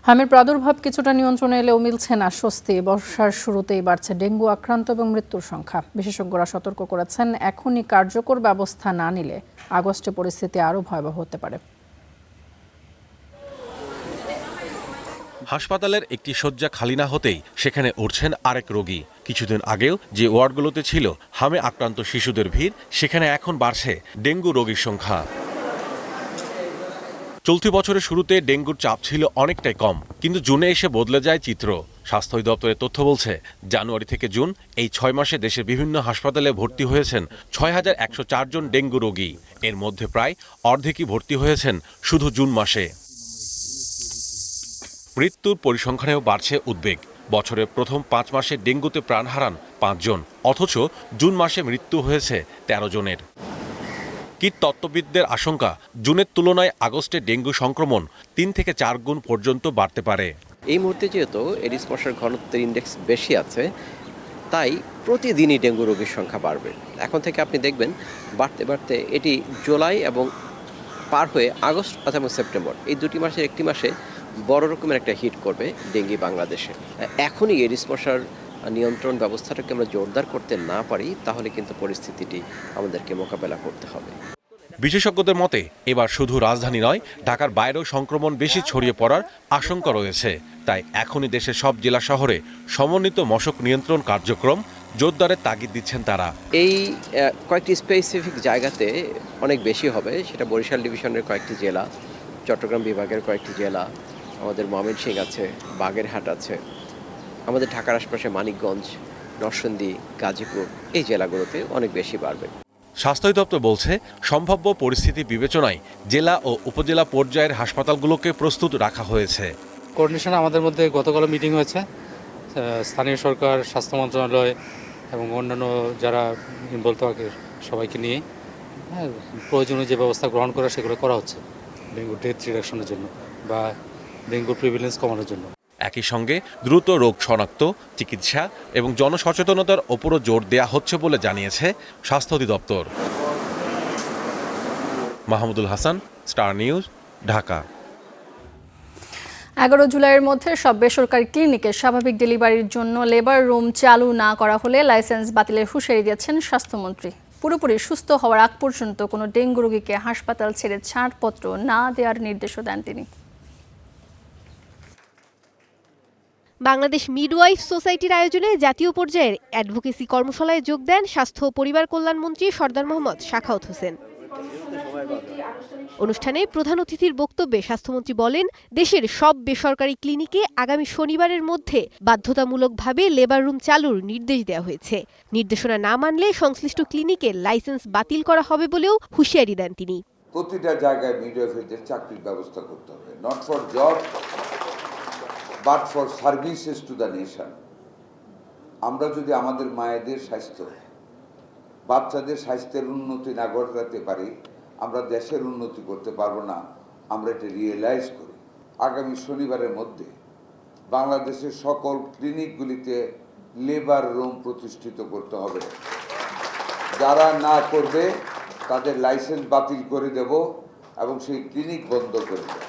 হামির প্রাদুর্ভাব কিছুটা নিয়ন্ত্রণে এলেও মিলছে না স্বস্তি। বর্ষার শুরুতেই বাড়ছে ডেঙ্গু আক্রান্ত এবং মৃত্যুর সংখ্যা। বিশেষজ্ঞরা সতর্ক করেছেন এখনই কার্যকর ব্যবস্থা না নিলে আগস্টে পরিস্থিতি আরও ভয়াবহ হতে পারে। হাসপাতালের একটি শয্যা খালি না হতেই সেখানে উঠছেন আরেক রোগী। কিছুদিন আগেও যে ওয়ার্ডগুলোতে ছিল হামে আক্রান্ত শিশুদের ভিড়, সেখানে এখন বাড়ছে ডেঙ্গু রোগীর সংখ্যা। চলতি বছরের শুরুতে ডেঙ্গুর চাপ ছিল অনেকটাই কম, কিন্তু জুনে এসে বদলে যায় চিত্র। স্বাস্থ্য অধিদপ্তরের তথ্য বলছে, জানুয়ারি থেকে জুন এই 6 মাসে দেশের বিভিন্ন হাসপাতালে ভর্তি হয়েছেন 6104 জন ডেঙ্গু রোগী। এর মধ্যে প্রায় অর্ধেকই ভর্তি হয়েছেন শুধু জুন মাসে। মৃত্যুর পরিসংখ্যানেও বাড়ছে উদ্বেগ। বছরের প্রথম 5 মাসে ডেঙ্গুতে প্রাণ হারান 5 জন, অথচ জুন মাসে মৃত্যু হয়েছে 13 জনের। কীটতত্ত্ববিদদের আশঙ্কা, জুনের তুলনায় আগস্টে ডেঙ্গু সংক্রমণ 3 থেকে 4 গুণ পর্যন্ত বাড়তে পারে। এই মুহূর্তে যেহেতু এডিস মশার ঘনত্বের ইন্ডেক্স বেশি আছে, তাই প্রতিদিনই ডেঙ্গু রোগীর সংখ্যা বাড়বে। এখন থেকে আপনি দেখবেন বাড়তে বাড়তে এটি জুলাই এবং পার হয়ে আগস্ট এবং সেপ্টেম্বর, এই 2 মাসের একটি মাসে বড় রকমের একটা হিট করবে ডেঙ্গি বাংলাদেশে। এখনই এডিস মশার নিয়ন্ত্রণ ব্যবস্থাটাকে আমরা জোরদার করতে না পারি, তাহলে কিন্তু পরিস্থিতিটি আমাদেরকে মোকাবেলা করতে হবে। বিশেষজ্ঞদের মতে এবার শুধু রাজধানী নয়, ঢাকার বাইরেও সংক্রমণ বেশি ছড়িয়ে পড়ার আশঙ্কা রয়েছে। তাই এখনই দেশের সব জেলা শহরে সমন্বিত মশক নিয়ন্ত্রণ কার্যক্রম জোরদারের তাগিদ দিচ্ছেন তারা। এই কয়েকটি স্পেসিফিক জায়গাতে অনেক বেশি হবে, সেটা বরিশাল ডিভিশনের কয়েকটি জেলা, চট্টগ্রাম বিভাগের কয়েকটি জেলা, আমাদের ময়মনসিংহ আছে, বাগেরহাট আছে, আমাদের ঢাকার আশপাশে মানিকগঞ্জ, নরসিংদী, গাজীপুর, এই জেলাগুলোতে অনেক বেশি বাড়বে। স্বাস্থ্য অধিদপ্তর বলছে, সম্ভাব্য পরিস্থিতি বিবেচনায় জেলা ও উপজেলা পর্যায়ের হাসপাতালগুলোকে প্রস্তুত রাখা হয়েছে। কোঅর্ডিনেশন আমাদের মধ্যে গতকাল মিটিং হয়েছে, স্থানীয় সরকার, স্বাস্থ্য মন্ত্রণালয় এবং অন্যান্য যারা ইনভলভ থাকে সবাইকে নিয়ে হ্যাঁ প্রয়োজনীয় যে ব্যবস্থা গ্রহণ করা সেগুলো করা হচ্ছে ডেঙ্গু ডেথ রিডাকশনের জন্য বা ডেঙ্গু প্রিভিলেন্স কমানোর জন্য। একই সঙ্গে দ্রুত রোগ শনাক্ত, চিকিৎসা এবং জনসচেতনতার ওপরও জোর দেয়া হচ্ছে বলে জানিয়েছে স্বাস্থ্য অধিদপ্তর। Mahmudul Hasan, star News, Dhaka. 11 জুলাইয়ের মধ্যে সব বেসরকারি ক্লিনিকে স্বাভাবিক ডেলিভারির জন্য লেবার রুম চালু না করা হলে লাইসেন্স বাতিলের হুঁশিয়ারি দিয়েছেন স্বাস্থ্যমন্ত্রী। পুরোপুরি সুস্থ হওয়ার আগ পর্যন্ত কোনো ডেঙ্গু রোগীকে হাসপাতাল ছেড়ে ছাড়পত্র না দেওয়ার নির্দেশও দেন তিনি। বাংলাদেশ মিডওয়াইফ সোসাইটির আয়োজনে জাতীয় পর্যায়ের অ্যাডভোকেসি কর্মশালায় যোগ দেন স্বাস্থ্য ও পরিবার কল্যাণ মন্ত্রী সরদার মোহাম্মদ সাখাওয়াত হোসেন। অনুষ্ঠানে প্রধান অতিথির বক্তব্যে স্বাস্থ্যমন্ত্রী বলেন, দেশের সব বেসরকারি ক্লিনিকে আগামী শনিবারের মধ্যে বাধ্যতামূলকভাবে লেবার রুম চালুর নির্দেশ দেওয়া হয়েছে। নির্দেশনা না মানলে সংশ্লিষ্ট ক্লিনিকের লাইসেন্স বাতিল করা হবে বলেও হুঁশিয়ারি দেন তিনি। প্রতিটা জায়গায় মিডওয়াইফারদের চাকরির ব্যবস্থা করতে হবে, not for job but for services to the nation. আমরা যদি আমাদের মায়েদের স্বাস্থ্য, বাচ্চাদের স্বাস্থ্যের উন্নতি না ঘটাতে পারি, আমরা দেশের উন্নতি করতে পারবো না। আমরা এটা রিয়েলাইজ করি। আগামী শনিবারের মধ্যে বাংলাদেশের সকল ক্লিনিকগুলিতে লেবার রুম প্রতিষ্ঠিত করতে হবে। যারা না করবে তাদের লাইসেন্স বাতিল করে দেব এবং সেই ক্লিনিক বন্ধ করে দেব।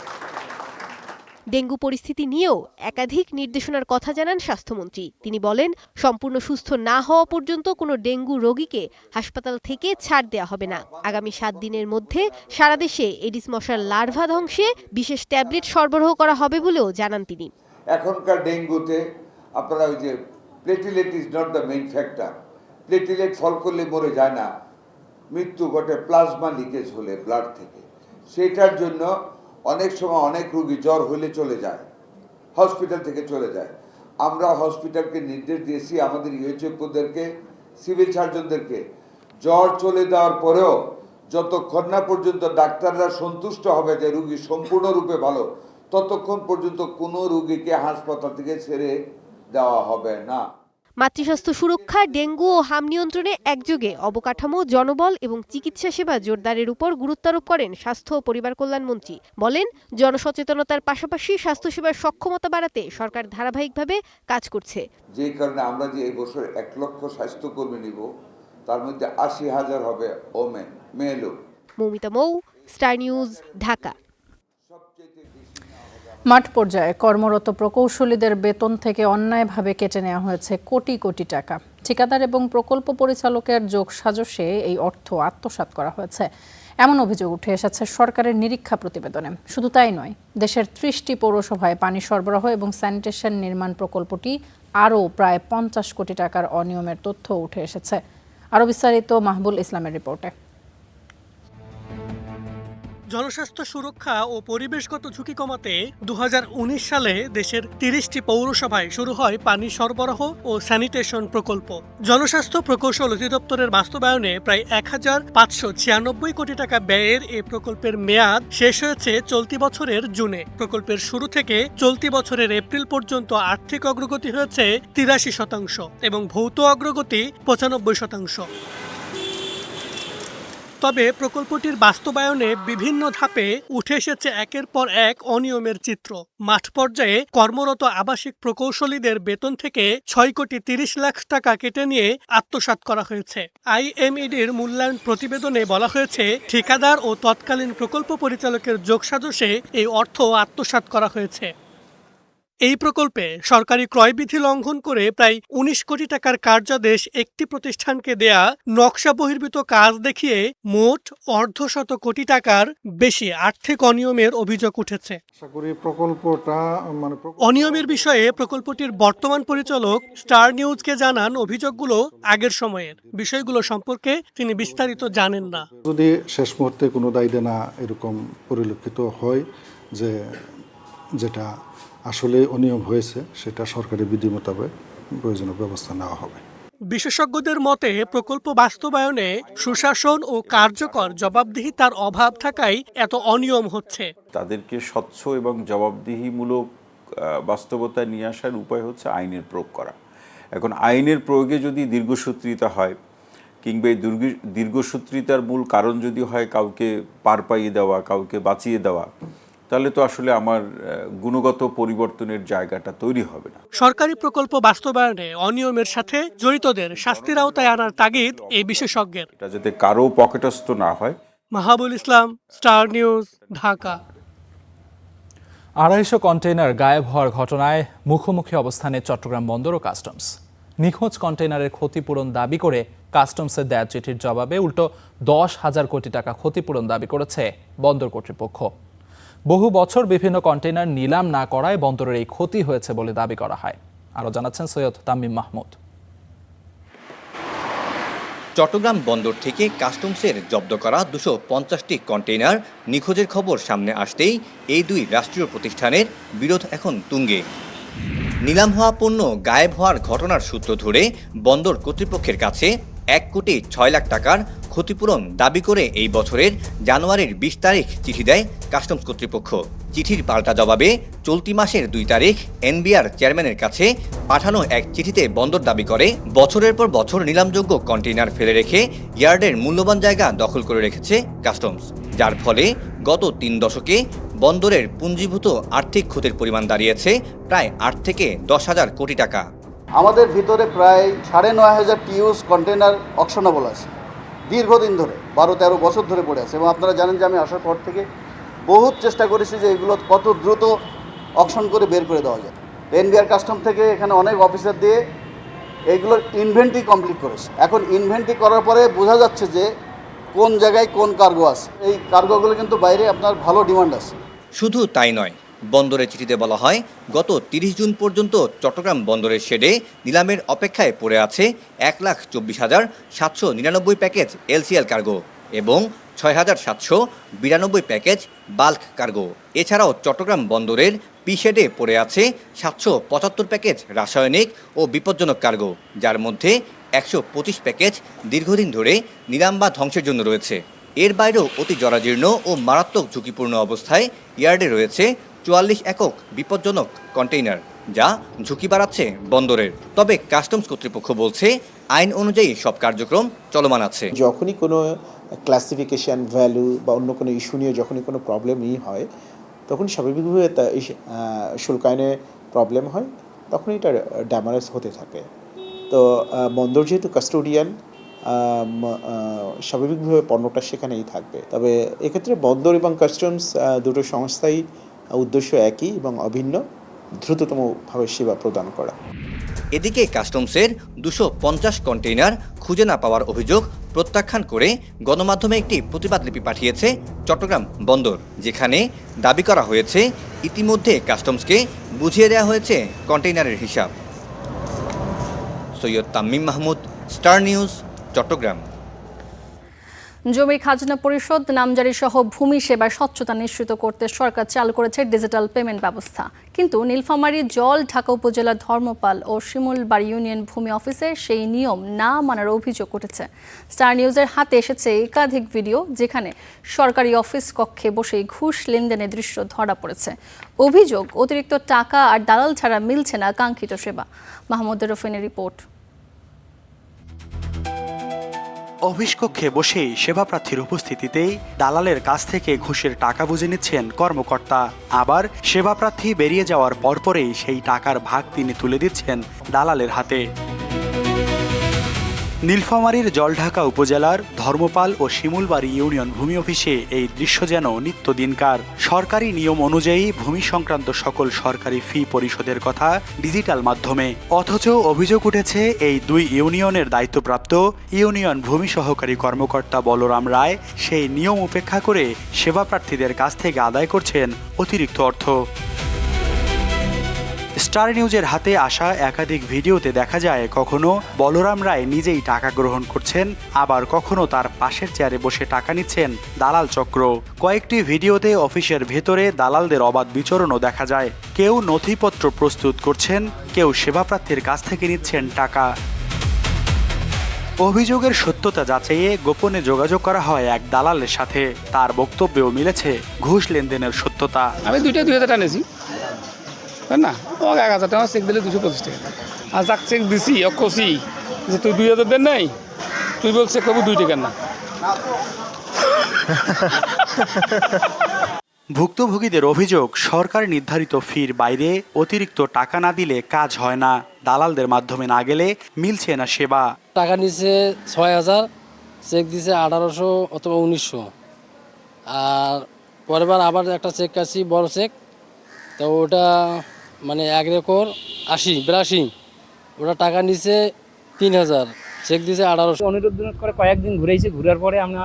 ডেঙ্গু পরিস্থিতি নিয়েও একাধিক নির্দেশনার কথা জানান স্বাস্থ্যমন্ত্রী। তিনি বলেন, সম্পূর্ণ সুস্থ না হওয়া পর্যন্ত কোনো ডেঙ্গু রোগীকে হাসপাতাল থেকে ছাড় দেওয়া হবে না। আগামী 7 দিনের মধ্যে সারা দেশে এডিস মশার লার্ভা ধ্বংসে বিশেষ ট্যাবলেট সরবরাহ করা হবে বলেও জানান তিনি। এখনকার ডেঙ্গুতে আপনারা ওই যে platelet is not the main factor. Platelet fall করলে মরে যায় না, মৃত্যু ঘটে প্লাজমা লিকেজ হলে ব্লাড থেকে। সেটার জন্য অনেক সময় অনেক রোগী জ্বর হলে চলে যায়, হসপিটাল থেকে চলে যায়। আমরা হসপিটালকে নির্দেশ দিয়েছি আমাদের ইউএইচওদেরকে, সিভিল সার্জনদেরকে, জ্বর চলে যাওয়ার পরেও যতক্ষণ না পর্যন্ত ডাক্তাররা সন্তুষ্ট হবে যে রোগী সম্পূর্ণরূপে ভালো, ততক্ষণ পর্যন্ত কোনো রোগীকে হাসপাতাল থেকে ছেড়ে দেওয়া হবে না। মাতৃস্বাস্থ্য সুরক্ষা, ডেঙ্গু ও হাম নিয়ন্ত্রণে একযোগে অবকাঠামো, জনবল এবং চিকিৎসা সেবা জোরদারের উপর গুরুত্বারোপ করেন স্বাস্থ্য ও পরিবার কল্যাণ মন্ত্রী। বলেন, জনসচেতনতার পাশাপাশি স্বাস্থ্যসেবার সক্ষমতা বাড়াতে সরকার ধারাবাহিকভাবে কাজ করছে। যে কারণে আমরা যে এই বছর 1 লক্ষ স্বাস্থ্যকর্মী নিব, তার মধ্যে 80,000 হবে ওমেন, মেয়ে লোক। মৌমিতা মৌ, স্টার নিউজ, ঢাকা। মাঠ পর্যায়ে কর্মরত প্রকৌশলীদের বেতন থেকে অন্যায়ভাবে কেটে নেওয়া হয়েছে কোটি কোটি টাকা। ঠিকাদার এবং প্রকল্প পরিচালকের যোগসাজশে এই অর্থ আত্মসাৎ করা হয়েছে, এমন অভিযোগ উঠে এসেছে সরকারের নিরীক্ষা প্রতিবেদনে। শুধু তাই নয়, দেশের 30টি পৌরসভায় পানি সরবরাহ এবং স্যানিটেশন নির্মাণ প্রকল্পটি আরও প্রায় 50 কোটি টাকার অনিয়মের তথ্য উঠে এসেছে। আরও বিস্তারিত মাহবুল ইসলামের রিপোর্টে। জনস্বাস্থ্য সুরক্ষা ও পরিবেশগত ঝুঁকি কমাতে 2019 সালে দেশের 30টি পৌরসভায় শুরু হয় পানি সরবরাহ ও স্যানিটেশন প্রকল্প। জনস্বাস্থ্য প্রকৌশল অধিদপ্তরের বাস্তবায়নে প্রায় 1596 কোটি টাকা ব্যয়ের এই প্রকল্পের মেয়াদ শেষ হয়েছে চলতি বছরের জুনে। প্রকল্পের শুরু থেকে চলতি বছরের এপ্রিল পর্যন্ত আর্থিক অগ্রগতি হয়েছে 83% এবং ভৌত অগ্রগতি 95%। তবে প্রকল্পটির বাস্তবায়নে বিভিন্ন ধাপে উঠে এসেছে একের পর এক অনিয়মের চিত্র। মাঠ পর্যায়ে কর্মরত আবাসিক প্রকৌশলীদের বেতন থেকে 6 কোটি 30 লাখ টাকা কেটে নিয়ে আত্মসাৎ করা হয়েছে। আইএমইডির মূল্যায়ন প্রতিবেদনে বলা হয়েছে, ঠিকাদার ও তৎকালীন প্রকল্প পরিচালকের যোগসাজশে এই অর্থ আত্মসাৎ করা হয়েছে। এই প্রকল্পে সরকারি ক্রয়বিধি লঙ্ঘন করে প্রায় 19 কোটি টাকার কার্যাদেশ একটি প্রতিষ্ঠানকে দেয়া নকশা বহির্ভূত কাজ দেখিয়ে মোট 1.25 কোটি টাকার বেশি আর্থিক অনিয়মের অভিযোগ উঠেছে। অনিয়মের বিষয়ে প্রকল্পটির বর্তমান পরিচালক স্টার নিউজকে জানান, অভিযোগগুলো আগের সময়ের, বিষয়গুলো সম্পর্কে তিনি বিস্তারিত জানেন না। যদি শেষ মুহূর্তে কোনো দায়দেনা এরকম পরিলক্ষিত হয় যে যেটা আসলে অনিয়ম হয়েছে, সেটা সরকারি বিধি মোতাবেক প্রয়োজনীয় ব্যবস্থা নেওয়া হবে। বিশেষজ্ঞদের মতে প্রকল্প বাস্তবায়নে সুশাসন ও কার্যকর জবাবদিহিতার অভাব থাকায় এত অনিয়ম হচ্ছে। তাদেরকে স্বচ্ছ এবং জবাবদিহিমূলক বাস্তবতায় নিয়ে আসার উপায় হচ্ছে আইনের প্রয়োগ করা। এখন আইনের প্রয়োগে যদি দীর্ঘসূত্রিতা হয় কিংবা এই দীর্ঘসূত্রিতার মূল কারণ যদি হয় কাউকে পার পাইয়ে দেওয়া, কাউকে বাঁচিয়ে দেওয়া, তাহলে তো আসলে আমার গুণগত পরিবর্তনের জায়গাটা তৈরি হবে না। সরকারি প্রকল্প বাস্তবায়নে অনিয়মের সাথে জড়িতদের শাস্তির আওতায় আনার তাগিদ এই বিশেষজ্ঞের। এটা যাতে কারো পকেটস্থ না হয়। মাহাবুল ইসলাম, স্টার নিউজ, ঢাকা। 250 কন্টেইনার গায়েব হওয়ার ঘটনায় মুখোমুখি অবস্থানে চট্টগ্রাম বন্দর ও কাস্টমস। নিখোঁজ কন্টেইনারের ক্ষতিপূরণ দাবি করে কাস্টমসের দেয়া চিঠির জবাবে উল্টো 10,000 কোটি টাকা ক্ষতিপূরণ দাবি করেছে বন্দর কর্তৃপক্ষ। বহু বছর বিভিন্ন কন্টেইনার নিলাম না করায় বন্দরের এই ক্ষতি হয়েছে বলে দাবি করা হয়। আরও জানাচ্ছেন সৈয়দ তামিম মাহমুদ। চট্টগ্রাম বন্দর থেকে কাস্টমসের জব্দ করা 250টি কন্টেইনার নিখোঁজের খবর সামনে আসতেই এই দুই রাষ্ট্রীয় প্রতিষ্ঠানের বিরোধ এখন তুঙ্গে। নিলাম হওয়া পণ্য গায়েব হওয়ার ঘটনার সূত্র ধরে বন্দর কর্তৃপক্ষের কাছে 1,06,00,000 টাকার ক্ষতিপূরণ দাবি করে এই বছরের জানুয়ারির 20 তারিখ চিঠি দেয় কাস্টমস কর্তৃপক্ষ। চিঠির পাল্টা জবাবে চলতি মাসের 2 তারিখ এনবিআর চেয়ারম্যানের কাছে পাঠানো এক চিঠিতে বন্দর দাবি করে বছরের পর বছর নিলামযোগ্য কন্টেইনার ফেলে রেখে ইয়ার্ডের মূল্যবান জায়গা দখল করে রেখেছে কাস্টমস, যার ফলে গত 3 দশকে বন্দরের পুঞ্জীভূত আর্থিক ক্ষতির পরিমাণ দাঁড়িয়েছে প্রায় 8 থেকে 10,000 কোটি টাকা। আমাদের ভিতরে প্রায় 9,500 টিউজ কন্টেইনার অকশনেবল আছে, দীর্ঘদিন ধরে 12-13 বছর ধরে পড়ে আছে। এবং আপনারা জানেন যে আমি আসার পর থেকে বহুত চেষ্টা করেছি যে এগুলো কত দ্রুত অকশন করে বের করে দেওয়া যায়। এনবিআর কাস্টম থেকে এখানে অনেক অফিসার দিয়ে এইগুলোর ইনভেন্টরি কমপ্লিট করেছে। এখন ইনভেন্টরি করার পরে বোঝা যাচ্ছে যে কোন জায়গায় কোন কার্গো আছে। এই কার্গোগুলো কিন্তু বাইরে আপনার ভালো ডিমান্ড আছে। শুধু তাই নয়, বন্দরের চিঠিতে বলা হয় গত 30 জুন পর্যন্ত চট্টগ্রাম বন্দরের শেডে নিলামের অপেক্ষায় পড়ে আছে 1,24,799 প্যাকেজ এলসিএল কার্গো এবং 6,792 প্যাকেজ বাল্ক কার্গো। এছাড়াও চট্টগ্রাম বন্দরের পি শেডে পড়ে আছে 775 প্যাকেজ রাসায়নিক ও বিপজ্জনক কার্গো, যার মধ্যে 125 প্যাকেজ দীর্ঘদিন ধরে নিলাম বা ধ্বংসের জন্য রয়েছে। এর বাইরেও অতি জরাজীর্ণ ও মারাত্মক ঝুঁকিপূর্ণ অবস্থায় ইয়ার্ডে রয়েছে 44 একক বিপজ্জনক কন্টেইনার, যা ঝুঁকি বাড়াচ্ছে বন্দরের। তবে কাস্টমস কর্তৃপক্ষ বলছে আইন অনুযায়ী সব কার্যক্রম চলমান আছে। যখনই কোনো ক্লাসিফিকেশন, ভ্যালু বা অন্য কোনো ইস্যু নিয়ে যখনই কোনো প্রবলেমই হয়, তখন স্বাভাবিকভাবে শুল্ক আইনে প্রবলেম হয়, তখন এটা ড্যামারেজ হতে থাকে। তো বন্দর যেহেতু কাস্টোডিয়ান, স্বাভাবিকভাবে পণ্যটা সেখানেই থাকবে। তবে এক্ষেত্রে বন্দর এবং কাস্টমস দুটো সংস্থাই উদ্দেশ্য একই এবং অভিন্ন, দ্রুততমভাবে সেবা প্রদান করা। এদিকে কাস্টমসের 250 কন্টেইনার খুঁজে না পাওয়ার অভিযোগ প্রত্যাখ্যান করে গণমাধ্যমে একটি প্রতিবাদ লিপি পাঠিয়েছে চট্টগ্রাম বন্দর, যেখানে দাবি করা হয়েছে ইতিমধ্যে কাস্টমসকে বুঝিয়ে দেওয়া হয়েছে কন্টেইনারের হিসাব। Syed Tamim Mahmud, Star News, Chattogram. জমি খাজনা পরিষদ, নামজারি সহ ভূমি সেবার স্বচ্ছতা নিশ্চিত করতে সরকার চালু করেছে ডিজিটাল পেমেন্ট ব্যবস্থা। কিন্তু নীলফামারী জল ঢাকা উপজেলার ধর্মপাল ও শিমুলবাড়ি ইউনিয়ন ভূমি অফিসে সেই নিয়ম না মানার অভিযোগ উঠেছে। স্টার নিউজের হাতে এসেছে একাধিক ভিডিও, যেখানে সরকারি অফিস কক্ষে বসেই ঘুষ লেনদেনের দৃশ্য ধরা পড়েছে। অভিযোগ, অতিরিক্ত টাকা আর দালাল ছাড়া মিলছে না কাঙ্ক্ষিত সেবা। মাহমুদ রফিনের রিপোর্ট। অফিস কক্ষে বসেই সেবা প্রার্থীর উপস্থিতিতেই দালালের কাছ থেকে ঘুষের টাকা বুঝে নিচ্ছেন কর্মকর্তা। আবার সেবা প্রার্থী বেরিয়ে যাওয়ার পরপরেই সেই টাকার ভাগ তিনি তুলে দিচ্ছেন দালালের হাতে। নীলফামারীর জলঢাকা উপজেলার ধর্মপাল ও শিমুলবাড়ি ইউনিয়ন ভূমি অফিসে এই দৃশ্য যেন নিত্যদিনকার। সরকারি নিয়ম অনুযায়ী ভূমি সংক্রান্ত সকল সরকারি ফি পরিশোধের কথা ডিজিটাল মাধ্যমে, অথচ অভিযোগ উঠেছে এই দুই ইউনিয়নের দায়িত্বপ্রাপ্ত ইউনিয়ন ভূমি সহকারী কর্মকর্তা বলরাম রায় সেই নিয়ম উপেক্ষা করে সেবা প্রার্থীদের কাছ থেকে আদায় করছেন অতিরিক্ত অর্থ। স্টার নিউজের হাতে আসা একাধিক ভিডিওতে দেখা যায় কখনো বলরাম রায় নিজেই টাকা গ্রহণ করছেন, আবার কখনো তার পাশের চেয়ারে বসে টাকা নিচ্ছেন দালাল চক্র। কয়েকটি ভিডিওতে অফিসের ভেতরে দালালদের অবাধ বিচরণও দেখা যায়। কেউ নথিপত্র প্রস্তুত করছেন, কেউ সেবাপ্রার্থীর কাছ থেকে নিচ্ছেন টাকা। অভিযোগের সত্যতা যাচাইয়ে গোপনে যোগাযোগ করা হয় এক দালালের সাথে। তার বক্তব্যেও মিলেছে ঘুষ লেনদেনের সত্যতা। আমি 2,000 টাকা নিয়েছি, তাই না? আমাকে 1,000 টাকা চেক দিলে 225 টাকা। আর যাক চেক দিছি কছি যে তুই 2,000 দেন নাই, তুই বলছে কবু 2 টাকা না। ভুক্তভোগীদের অভিযোগ, সরকার নির্ধারিত ফির বাইরে অতিরিক্ত টাকা না দিলে কাজ হয় না, দালালদের মাধ্যমে না গেলে মিলছে না সেবা। টাকা নিচ্ছে 6,000, চেক দিছে 1800 অথবা 1900, আর পরের বার আবার একটা চেক কাটছি বড় চেক, তো ওটা মানে 1 রেকর্ড 82, ওটা টাকা নিচ্ছে 3000, চেক দিছে 1800। অনুরোধ করে কয়েকদিন ঘুরেছি, ঘুরার পরে আমরা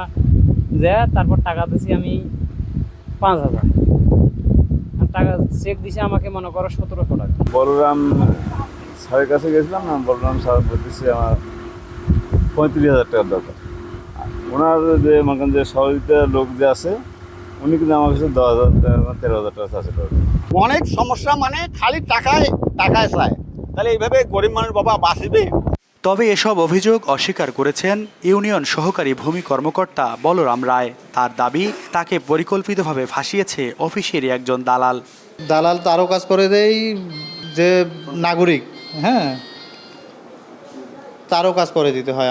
তারপর টাকা দিয়েছি আমি 5,000 টাকা, চেক দিছে আমাকে মনে করো 1700 টাকা। বলরাম স্যারের কাছে গেছিলাম না, বলরাম স্যার বলতেছে আমার 35,000 টাকা দরকার। ওনার যে মনে যে সহযোগিতার লোক যে আছে উনি কিন্তু আমার কাছে 10,000 টাকা 13,000 টাকা চাষে দরকার। অনেক সমস্যা, মানে খালি টাকায় চায়, তাহলে এইভাবে গরিব মানুষ বাবা বাঁচবে। তবে এসব অভিযোগ অস্বীকার করেছেন ইউনিয়ন সহকারী ভূমি কর্মকর্তা বলরাম রায়। তার দাবি, তাকে পরিকল্পিতভাবে ফাঁসিয়েছে অফিসেরই একজন দালাল। দালাল তারও কাজ করে দেয় যে নাগরিক, হ্যাঁ, তারও কাজ করে দিতে হয়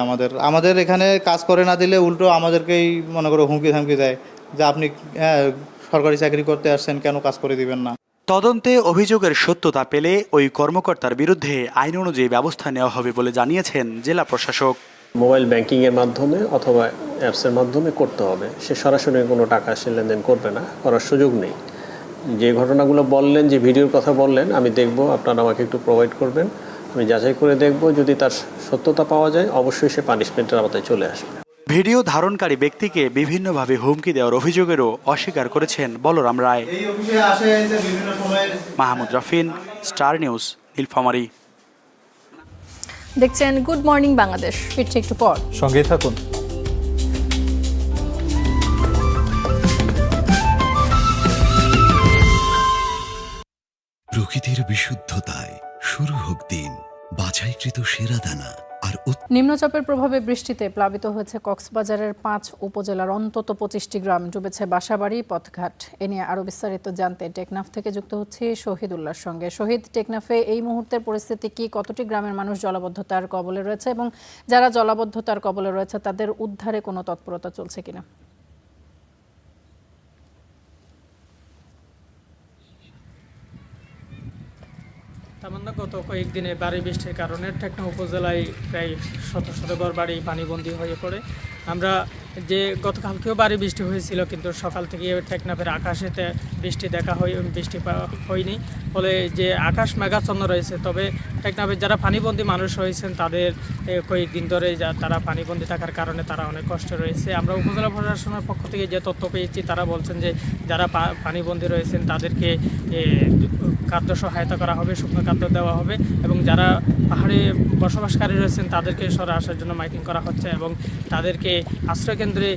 আমাদের এখানে কাজ করে না দিলে উল্টো আমাদেরকেই মনে করো হুমকি ধামকি দেয় যে আপনি সরকারি চাকরি করতে আসছেন, কেন কাজ করে দিবেন না। তদন্তে অভিযোগের সত্যতা পেলে ওই কর্মকর্তার বিরুদ্ধে আইন অনুযায়ী ব্যবস্থা নেওয়া হবে বলে জানিয়েছেন জেলা প্রশাসক। মোবাইল ব্যাংকিংয়ের মাধ্যমে অথবা অ্যাপসের মাধ্যমে করতে হবে, সে সরাসরি কোনো টাকা সে লেনদেন করবে না, করার সুযোগ নেই। যে ঘটনাগুলো বললেন, যে ভিডিওর কথা বললেন, আমি দেখব, আপনারা আমাকে একটু প্রোভাইড করবেন, আমি যাচাই করে দেখব, যদি তার সত্যতা পাওয়া যায় অবশ্যই সে পানিশমেন্টের আওতায় চলে আসবে। ভিডিও ধারণকারী ব্যক্তিকে বিভিন্নভাবে হুমকি দেওয়ার অভিযোগেরও অস্বীকার করেছেন বলরাম রায়। মাহমুদ রাফিন, স্টার নিউজ, নীলফামারী। দেখছেন গুড মর্নিং বাংলাদেশ, ফিরছে একটু পর, সঙ্গেই থাকুন। প্রকৃতির বিশুদ্ধতায় শুরু হোক দিন, বাছাইকৃত সেরা দানা আর নিম্নচাপের প্রভাবে বৃষ্টিতে প্লাবিত হয়েছে কক্সবাজারের 5 উপজেলার অন্তত 25টি গ্রাম, ডুবেছে বাসাবাড়ি, পথঘাট। এ নিয়ে আরো বিস্তারিত জানতে টেকনাফ থেকে যুক্ত হচ্ছে শহীদুল্লাহর সঙ্গে। শহীদ, টেকনাফে এই মুহূর্তের পরিস্থিতি কি? কতটি গ্রামের মানুষ জলাবদ্ধতার কবলে রয়েছে এবং যারা জলাবদ্ধতার কবলে রয়েছে তাদের উদ্ধারে কোনো তৎপরতা চলছে কিনা? তামান্না, গত কয়েকদিনে ভারী বৃষ্টির কারণে টেকনাফ উপজেলায় প্রায় শত শত ঘর বাড়ি পানিবন্দী হয়ে পড়ে। আমরা যে গতকালকেও ভারী বৃষ্টি হয়েছিল, কিন্তু সকাল থেকে টেকনাফের আকাশেতে বৃষ্টি হয়নি, ফলে যে আকাশ মেঘাচ্ছন্ন রয়েছে। তবে টেকনাফের যারা পানিবন্দী মানুষ রয়েছেন তাদের কয়েকদিন ধরে তারা পানিবন্দী থাকার কারণে তারা অনেক কষ্টে রয়েছে। আমরা উপজেলা প্রশাসনের পক্ষ থেকে যে তথ্য পেয়েছি, তারা বলছেন যে যারা পানিবন্দী রয়েছেন তাদেরকে খাদ্য সহায়তা করা হবে, শুকনো খাদ্য দেওয়া হবে, এবং যারা পাহাড়ে বসবাসকারী রয়েছেন তাদেরকে সরে আসার জন্য মাইকিং করা হচ্ছে এবং তাদেরকে আশ্রয়কেন্দ্রে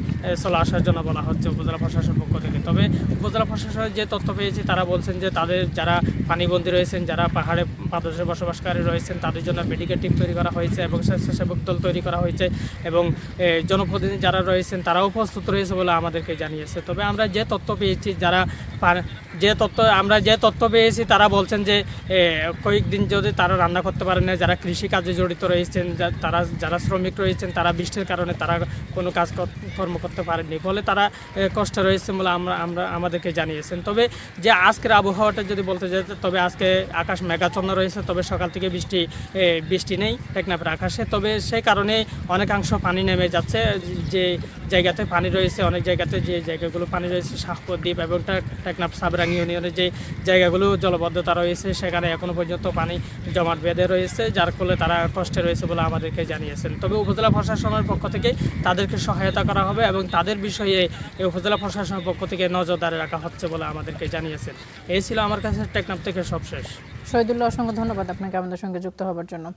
চলে আসার জন্য বলা হচ্ছে উপজেলা প্রশাসনের পক্ষ থেকে। তবে উপজেলা প্রশাসনের যে তথ্য পেয়েছি, তারা বলছেন যে তাদের যারা পানিবন্দী রয়েছেন, যারা পাহাড়ে পাদদেশে বসবাসকারী রয়েছেন, তাদের জন্য মেডিকেল টিম তৈরি করা হয়েছে এবং স্বেচ্ছাসেবক দল তৈরি করা হয়েছে এবং জনপ্রতিনিধি যারা রয়েছেন তারাও প্রস্তুত রয়েছে বলে আমাদেরকে জানিয়েছে। তবে আমরা যে তথ্য পেয়েছি, যে তথ্য পেয়েছি তারা বলছেন যে কয়েকদিন যদি তারা রান্না করতে পারেন না, যারা কৃষিকাজে জড়িত রয়েছেন, যারা শ্রমিক রয়েছেন, তারা বৃষ্টির কারণে তারা কোনো কাজকর্ম করতে পারেননি, ফলে তারা কষ্ট রয়েছে বলে আমাদেরকে জানিয়েছেন। তবে যে আজকের আবহাওয়াটা যদি বলতে যাই, তবে আজকে আকাশ মেঘাচ্ছন্ন রয়েছে, তবে সকাল থেকে বৃষ্টি নেই টেকনাফের আকাশে। তবে সেই কারণে অনেকাংশ পানি নেমে যাচ্ছে। যে জায়গাতে পানি রয়েছে, অনেক জায়গাতে যে জায়গাগুলো পানি রয়েছে, শাহপুর দ্বীপ এবং টেকনাফ সাবরাং ইউনিয়নের যে জায়গাগুলো জলবদ্ধতা রয়েছে, সেখানে এখনো পর্যন্ত পানি জমাট বেঁধে রয়েছে, যার ফলে তারা কষ্টে রয়েছে বলে আমাদেরকে জানিয়েছেন। তবে উপজেলা প্রশাসনের পক্ষ থেকে তাদেরকে সহায়তা করা হবে এবং তাদের বিষয়ে উপজেলা প্রশাসনের পক্ষ থেকে নজরদারি রাখা হচ্ছে বলে আমাদেরকে জানিয়েছেন। এই ছিল আমার কাছে টেকনাফ থেকে সব শেষ। শহীদুল্লাহ, অসংখ্য ধন্যবাদ আপনাকে আমাদের সঙ্গে যুক্ত হবার জন্য।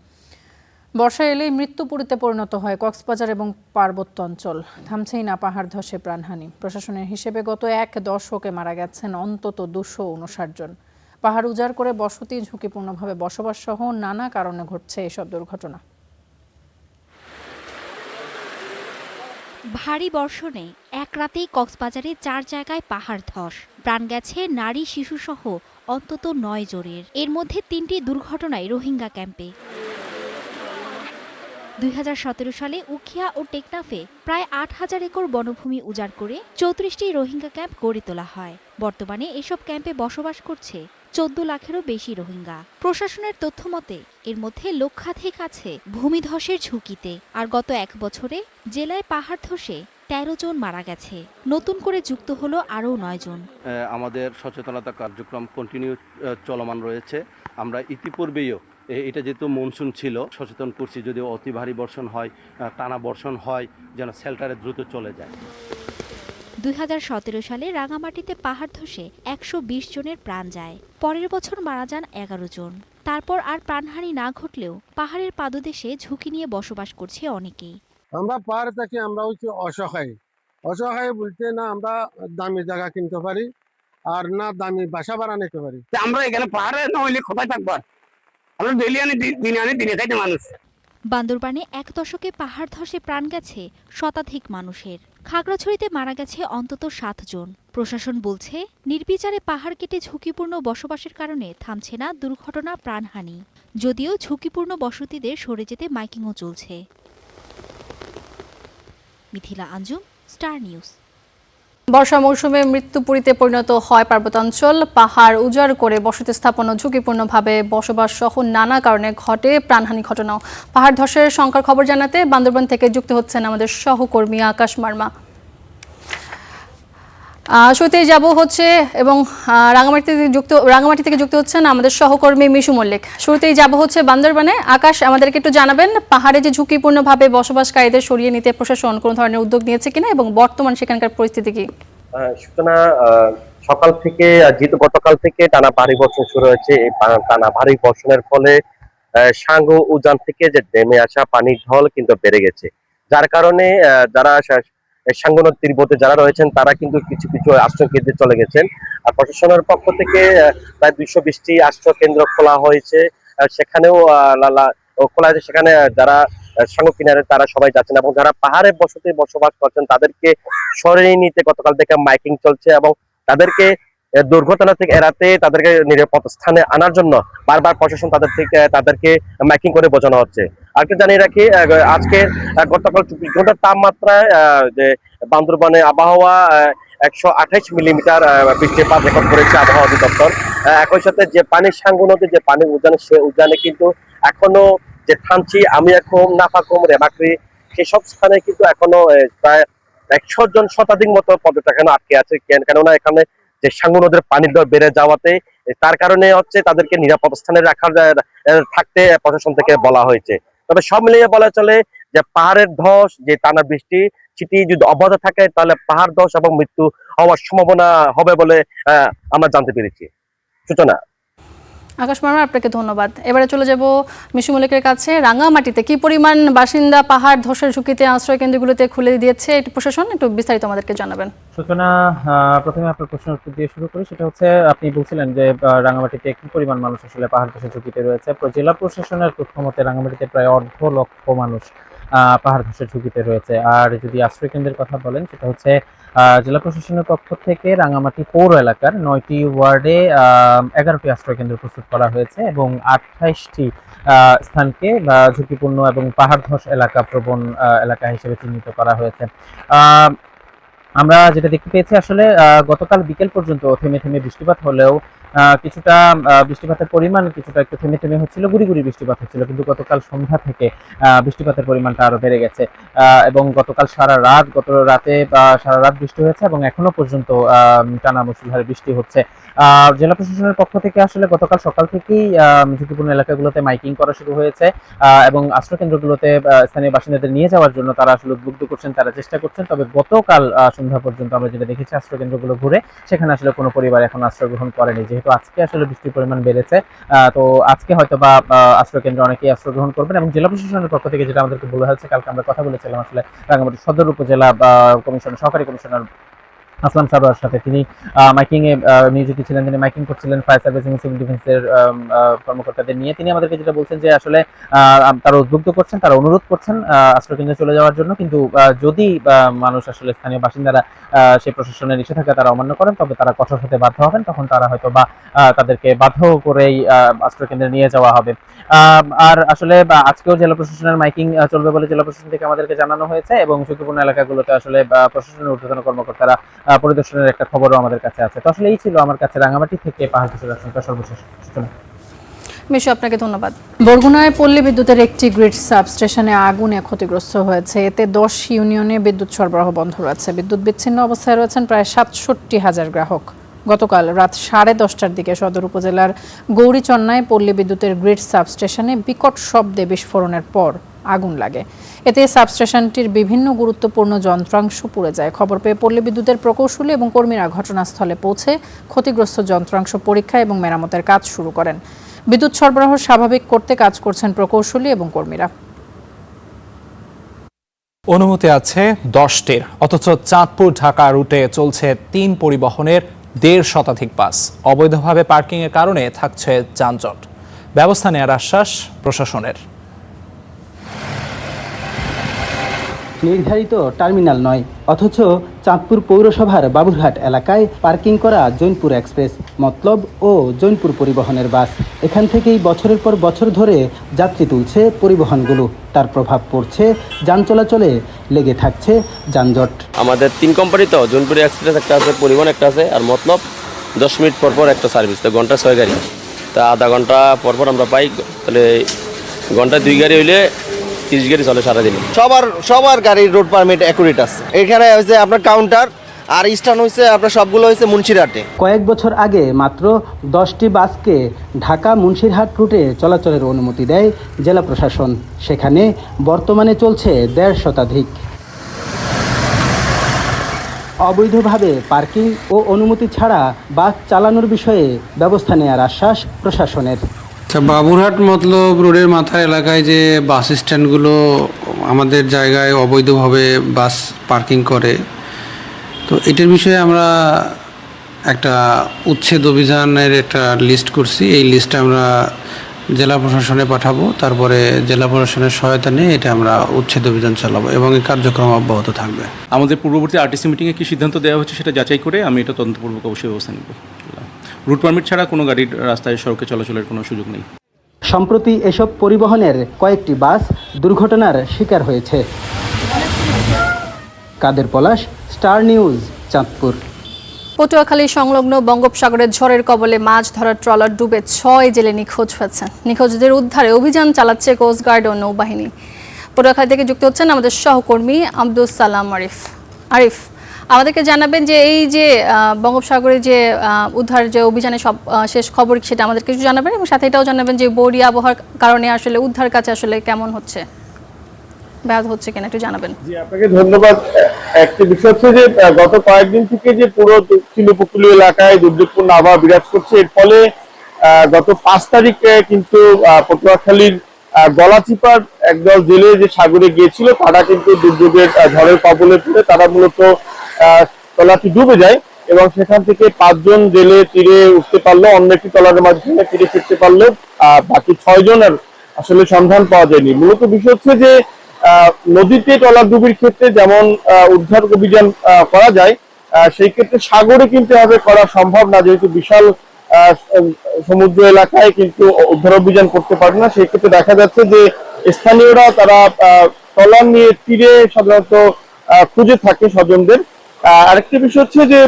বর্ষা এলেই মৃত্যুপুরীতে পরিণত হয় কক্সবাজার এবং পার্বত্য অঞ্চল। থামছেই না পাহাড় ধসে প্রাণহানি। প্রশাসনের হিসেবে গত 1 দশকে মারা গেছেন অন্তত 259 জন। পাহাড় উজাড় করে বসতি, ঝুঁকিপূর্ণভাবে বসবাস সহ নানা কারণে ঘটছে এসব দুর্ঘটনা। ভারী বর্ষণে এক রাতেই কক্সবাজারে 4 জায়গায় পাহাড় ধস। প্রাণ গেছে নারী, শিশুসহ অন্তত 9 জনের। এর মধ্যে 3টি দুর্ঘটনায় রোহিঙ্গা ক্যাম্পে। 2017 সালে উখিয়া ও টেকনাফে প্রায় 8,000 একর বনভূমি উজাড় করে 34টি রোহিঙ্গা ক্যাম্প গড়ে তোলা হয়। বর্তমানে এসব ক্যাম্পে বসবাস করছে 14 লাখেরও বেশি রোহিঙ্গা। প্রশাসনের তথ্য মতে এর মধ্যে লক্ষাধিক আছে ভূমিধসের ঝুঁকিতে। আর গত 1 বছরে জেলায় পাহাড় ধসে 13 জন মারা গেছে। নতুন করে যুক্ত হলো আরও 9 জন। আমাদের সচেতনতা কার্যক্রম কন্টিনিউ চলমান রয়েছে। আমরা ইতিপূর্বেও এটা যেহেতু মনসুন ছিল, সচেতন করছি যদি অতি ভারী বর্ষণ হয়, টানা বর্ষণ হয়, যেন শেল্টারে দ্রুত চলে যায়। 2017 সালে রাঙামাটিতে পাহাড় ধসে 120 জনের প্রাণ যায়। পরের বছর মারা যান 11 জন। তারপর আর প্রাণহানি না ঘটলেও পাহাড়ের পাদদেশে ঝুঁকি নিয়ে বসবাস করছে অনেকেই। আমরা পাহাড়ে থাকি, আমরা হচ্ছে অসহায়। অসহায় বলতে না আমরা দামি জায়গা কিনতে পারি আর না দামি বাসা ভাড়া নিতে পারি। আমরা এখানে পাহাড়ে নইলে কোথায় থাকবো? আমরা ডেলি দিনে খাইতে মানুষ। বান্দরবানে 1 দশকে পাহাড় ধসে প্রাণ গেছে শতাধিক মানুষের। খাগড়াছড়িতে মারা গেছে অন্তত 7 জন। প্রশাসন বলছে নির্বিচারে পাহাড় কেটে ঝুঁকিপূর্ণ বসবাসের কারণে থামছে না দুর্ঘটনা, প্রাণহানি। যদিও ঝুঁকিপূর্ণ বসতিদের সরে যেতে মাইকিংও চলছে। Mithila Anjum, Star News. বর্ষা মৌসুমে মৃত্যুপুরীতে পরিণত হয় পার্বত্যাঞ্চল। পাহাড় উজাড় করে বসতি স্থাপন ও ঝুঁকিপূর্ণভাবে বসবাস সহ নানা কারণে ঘটে প্রাণহানি ঘটনাও। পাহাড় ধসের সংখ্যার খবর জানাতে বান্দরবান থেকে যুক্ত হচ্ছেন আমাদের সহকর্মী আকাশ মার্মা। শুরুতেই যাব হচ্ছে এবং রাঙামাটি থেকে যুক্ত হচ্ছেন আমাদের সহকর্মী মিশু মল্লিক। শুরুতেই যাব হচ্ছে বান্দরবানে। আকাশ, আমাদেরকে একটু জানাবেন পাহাড়ে যে ঝুঁকিপূর্ণভাবে বসবাসকারীদের সরিয়ে নিতে প্রশাসন কোনো ধরনের উদ্যোগ নিয়েছে কিনা এবং বর্তমান সেখানকার পরিস্থিতি কি? সূচনা সকাল থেকে, যেহেতু গতকাল থেকে টানা ভারী বর্ষণ শুরু হয়েছে, এই টানা ভারী বর্ষণের ফলে সাঙ্গু উজান থেকে যে নেমে আসা পানির ঢল কিন্তু বেড়ে গেছে, যার কারণে যারা সাঙ্গু নদীর তীরবর্তী যারা রয়েছেন তারা কিন্তু কিছু কিছু আশ্রয় কেন্দ্রে চলে গেছেন। আর প্রশাসনের পক্ষ থেকে প্রায় 220টি আশ্রয় কেন্দ্র খোলা হয়েছে। সেখানেও খোলা হয়েছে, সেখানে যারা সাঙ্গু কিনারে তারা সবাই যাচ্ছেন এবং যারা পাহাড়ে বসবাস করছেন তাদেরকে সরিয়ে নিতে গতকাল থেকে মাইকিং চলছে এবং তাদেরকে দুর্ঘটনা থেকে এড়াতে তাদেরকে নিরাপদ স্থানে আনার জন্য বারবার প্রশাসন তাদেরকে মাইকিং করে বোঝানো হচ্ছে। আজকে জানিয়ে রাখি, আজকে গতকাল 24 ঘন্টার তাপমাত্রায় যে বান্দরবানে আবহাওয়া 128 মিলিমিটার বৃষ্টিপাত রেকর্ড করেছে আবহাওয়া অধিদপ্তর। একই সাথে যে পানি সাঙ্গু নদীর যে পানি উজান, সে উজানে কিন্তু এখনো যে থানচি, আমিয়াখুম, নাফাখুম, রেমাক্রি সেসব স্থানে কিন্তু এখনো প্রায় 100 জন শতাধিক মতো পর্যটক এখানে আটকে আছে। কেননা এখানে যে সাঙ্গু নদীর পানির বেড়ে যাওয়াতে তার কারণে হচ্ছে তাদেরকে নিরাপদ স্থানে থাকতে প্রশাসন থেকে বলা হয়েছে। তবে সব মিলিয়ে বলা চলে যে পাহাড়ের ধস, যে টানা বৃষ্টি সেটি যদি অব্যাহত থাকে তাহলে পাহাড় ধস এবং মৃত্যু হওয়ার সম্ভাবনা হবে বলে আমরা জানতে পেরেছি। সূচনা। আকাশ মার্মা, আপনাকে ধন্যবাদ। এবারে চলে যাব মিশু মল্লিকের কাছে। রাঙামাটিতে কি পরিমাণ বাসিন্দা পাহাড় ধসের ঝুঁকিতে আশ্রয় কেন্দ্রগুলোতে খুলে দিয়েছে প্রশাসন, একটু বিস্তারিত আমাদেরকে জানাবেন। সূচনা, প্রথমে আপনার প্রশ্ন উত্তর দিয়ে শুরু করি। সেটা হচ্ছে, আপনি বলছিলেন যে রাঙামাটিতে কি পরিমাণ মানুষ আসলে পাহাড় ধসের ঝুঁকিতে রয়েছে। জেলা প্রশাসনের তথ্য মতে রাঙামাটিতে প্রায় 1.5 লক্ষ মানুষ পাহাড় ধসের ঝুঁকিতে রয়েছে। আর যদি আশ্রয় কেন্দ্রের কথা বলেন, সেটা হচ্ছে জেলা প্রশাসনের পক্ষ থেকে রাঙামাটি পৌর এলাকার 9টি ওয়ার্ডে 11টি আশ্রয় কেন্দ্র প্রস্তুত করা হয়েছে এবং 28টি স্থানকে ঝুঁকিপূর্ণ এবং পাহাড় ধস এলাকা প্রবণ এলাকা হিসেবে চিহ্নিত করা হয়েছে। আমরা যেটা দেখতে পেয়েছি আসলে গতকাল বিকেল পর্যন্ত থেমে থেমে বৃষ্টিপাত হলেও কিছুটা বৃষ্টিপাতের পরিমাণ কিছুটা একটু থেমে থেমে হচ্ছিল, গুড়ি গুড়ি বৃষ্টিপাত হচ্ছিল, কিন্তু গতকাল সন্ধ্যা থেকে বৃষ্টিপাতের পরিমাণটা আরো বেড়ে গেছে এবং গতকাল সারা রাত বৃষ্টি হয়েছে এবং এখনো পর্যন্ত টানা মুষলধারে বৃষ্টি হচ্ছে। জেলা প্রশাসনের পক্ষ থেকে আসলে গতকাল সকাল থেকেই ঝুঁকিপূর্ণ এলাকাগুলোতে মাইকিং করা শুরু হয়েছে এবং আশ্রয় কেন্দ্রগুলোতে স্থানীয় বাসিন্দাদের নিয়ে যাওয়ার জন্য তারা আসলে উদ্বুদ্ধ করছেন, তারা চেষ্টা করছেন। তবে গতকাল সন্ধ্যা পর্যন্ত আমরা যেটা দেখেছি আশ্রয় কেন্দ্রগুলো ঘুরে, সেখানে আসলে কোনো পরিবার এখন আশ্রয় গ্রহণ করেনি। যেহেতু আজকে আসলে বৃষ্টির পরিমাণ বেড়েছে, তো আজকে হয়তো বা আশ্রয় কেন্দ্রে অনেকেই আশ্রয় গ্রহণ করবেন। এবং জেলা প্রশাসনের পক্ষ থেকে যেটা আমাদেরকে বলা হয়েছে, কালকে আমরা কথা বলেছিলাম আসলে রাঙামাটি সদর উপজেলা কমিশনার, সহকারী কমিশনার আসলাম সারোয়ার সাথে। তিনি মাইকিং এ নিয়োজিত ছিলেন, তিনি মাইকিং করছিলেন ফায়ার সার্ভিস এবং সিভিল ডিফেন্সের কর্মকর্তাদের নিয়ে। তিনি আমাদেরকে যেটা বলছেন যে আসলে তারা উদ্বুদ্ধ করছেন, তারা অনুরোধ করছেন আশ্রয়কেন্দ্রে চলে যাওয়ার জন্য, কিন্তু যদি মানুষ আসলে স্থানীয় বাসিন্দারা সেই প্রশাসনের নিষেধাজ্ঞা তারা অমান্য করেন তবে তারা কঠোর হতে বাধ্য হবেন, তখন তারা হয়তো বা তাদেরকে বাধ্য করেই আশ্রয়কেন্দ্রে নিয়ে যাওয়া হবে। আর আসলে আজকেও জেলা প্রশাসনের মাইকিং চলবে বলে জেলা প্রশাসন থেকে আমাদেরকে জানানো হয়েছে এবং ঝুঁকিপূর্ণ এলাকাগুলোতে আসলে প্রশাসনের ঊর্ধ্বতন কর্মকর্তারা পরিদর্শনের একটা খবরও আমাদের কাছে আছে। তো আসলে এই ছিল আমার কাছে রাঙামাটি থেকে পাহাড় ধসের আশঙ্কা সর্বশেষ সূচনা। মিশু, আপনাকে ধন্যবাদ। বরগুনায় পল্লী বিদ্যুতের একটি গ্রিড সাবস্টেশনে আগুনে ক্ষতিগ্রস্ত হয়েছে। এতে 10 ইউনিয়নে বিদ্যুৎ সরবরাহ বন্ধ রয়েছে। বিদ্যুৎ বিচ্ছিন্ন অবস্থায় রয়েছেন প্রায় 67,000 গ্রাহক। গতকাল রাত 10:30টার দিকে সদর উপজেলার গৌরীচন্নায় পল্লী বিদ্যুতের গ্রিড সাবস্টেশনে বিকট শব্দে বিস্ফোরণের পর আগুন লাগে। এতে সাবস্টেশনটির বিভিন্ন গুরুত্বপূর্ণ যন্ত্রাংশ পুড়ে যায়। খবর পেয়ে পল্লী বিদ্যুতের প্রকৌশলী এবং কর্মীরা ঘটনাস্থলে পৌঁছে ক্ষতিগ্রস্ত যন্ত্রাংশ পরীক্ষা এবং মেরামতের কাজ শুরু করেন। বিদ্যুৎ সরবরাহ স্বাভাবিক করতে কাজ করছেন প্রকৌশলী এবং কর্মীরা। অনুমতি আছে 10টির, অথচ চাঁদপুর ঢাকা রুটে চলছে 3 পরিবহনের 1.5 শতাধিক বাস। অবৈধভাবে পার্কিংয়ের কারণে থাকছে যানজট। ব্যবস্থা নেওয়ার আশ্বাস প্রশাসনের। নির্ধারিত টার্মিনাল নয়, অথচ চাঁদপুর পৌরসভার বাবুরহাট এলাকায় পার্কিং করা জৈনপুর এক্সপ্রেস, মতলব ও জৈনপুর পরিবহনের বাস। এখান থেকেই বছরের পর বছর ধরে যাত্রী তুলছে পরিবহনগুলো। তার প্রভাব পড়ছে যান চলাচলে, লেগে থাকছে যানজট। আমাদের 3 কোম্পানি তো, জৈনপুর এক্সপ্রেস একটা আছে, পরিবহন একটা আছে, আর মতলব 10 মিনিট পর একটা সার্ভিস। তো ঘন্টা 6 গাড়ি, তা আধা ঘন্টা পর আমরা পাই। তাহলে ঘন্টা 2 গাড়ি হইলে 30 গাড়ি চলে সারাদিন। সবার গাড়ির রোড পারমিট অ্যাকুরেট আছে। এখানে হচ্ছে আপনার কাউন্টার আর স্ট্যান্ড হয়েছে আপনার সবগুলো হয়েছে মুন্সিরহাটে। কয়েক বছর আগে মাত্র 10টি বাসকে ঢাকা মুন্সিরহাট রুটে চলাচলের অনুমতি দেয় জেলা প্রশাসন। সেখানে বর্তমানে চলছে 1.5 শতাধিক। অবৈধভাবে পার্কিং ও অনুমতি ছাড়া বাস চালানোর বিষয়ে ব্যবস্থা নেওয়ার আশ্বাস প্রশাসনের। বাবুরহাট মতলব রোডের মাথার এলাকায় যে বাস স্ট্যান্ডগুলো আমাদের জায়গায় অবৈধভাবে বাস পার্কিং করে, তো এটার বিষয়ে আমরা একটা উচ্ছেদ অভিযানের একটা লিস্ট করছি। এই লিস্টটা আমরা জেলা প্রশাসনে পাঠাবো, তারপরে জেলা প্রশাসনের সহায়তা নিয়ে এটা আমরা উচ্ছেদ অভিযান চালাবো এবং এই কার্যক্রম অব্যাহত থাকবে। আমাদের পূর্ববর্তী আরটিসি মিটিংয়ে কী সিদ্ধান্ত দেওয়া হচ্ছে সেটা যাচাই করে আমি এটা তদন্তপূর্বক অবশ্যই ব্যবস্থা নেব। রুট পারমিট ছাড়া কোনো গাড়ির রাস্তায় সড়কে চলাচলের কোনো সুযোগ নেই। সম্প্রতি এসব পরিবহনের কয়েকটি বাস দুর্ঘটনার শিকার হয়েছে। কাদের পলাশ, স্টার নিউজ, চাঁদপুর। পটুয়াখালী সংলগ্ন বঙ্গোপসাগরের ঝড়ের কবলে মাছ ধরার ট্রলার ডুবে 6 জেলে নিখোঁজ হয়েছেন। নিখোঁজদের উদ্ধারে অভিযান চালাচ্ছে কোস্টগার্ড ও নৌবাহিনী। পটুয়াখালী থেকে যুক্ত হচ্ছেন আমাদের সহকর্মী আব্দুল সালাম আরিফ। আমাদেরকে জানাবেন যে এই যে বঙ্গোপসাগরে যে উদ্ধার যে অভিযানে সব শেষ খবর সেটা আমাদেরকে কিছু জানাবেন এবং সাথে এটাও জানাবেন যে বৈরী আবহাওয়ার কারণে আসলে উদ্ধার কাজ আসলে কেমন হচ্ছে, ব্যাহত হচ্ছে কিনা একটু জানাবেন। জি, আপনাকে ধন্যবাদ। একটি বিষয় হচ্ছে যে গত কয়েকদিন থেকে যে পুরো দক্ষিণ উপকূলীয় এলাকায় দুর্যোগপূর্ণ আবহাওয়া বিরাজ করছে, এর ফলে গত 5 তারিখে কিন্তু পটুয়াখালীর গলাচিপার একদল জেলে যে সাগরে গিয়েছিল তারা কিন্তু দুর্যোগের ঝড়ের কবলে পড়ে তারা মূলত ট্রলারটি ডুবে যায় এবং সেখান থেকে 5 জন জেলে তীরে উঠতে পারলো, অন্য একটি ট্রলারের মাধ্যমে তীরে ফিরতে পারলো। বাকি 6 জনের আসলে সন্ধান পাওয়া যায়নি। মূলত বিষয় হচ্ছে যে নদীতে ট্রলার ডুবির ক্ষেত্রে যেমন উদ্ধার অভিযান করা যায়, সেই ক্ষেত্রে সাগরে কিন্তু এভাবে করা সম্ভব না, যেহেতু বিশাল সমুদ্র এলাকায় কিন্তু উদ্ধার অভিযান করতে পারে না। সেই ক্ষেত্রে দেখা যাচ্ছে যে স্থানীয়রা তারা ট্রলার নিয়ে তীরে সাধারণত খুঁজে থাকে স্বজনদের। আরেকটি বিষয় হচ্ছে যে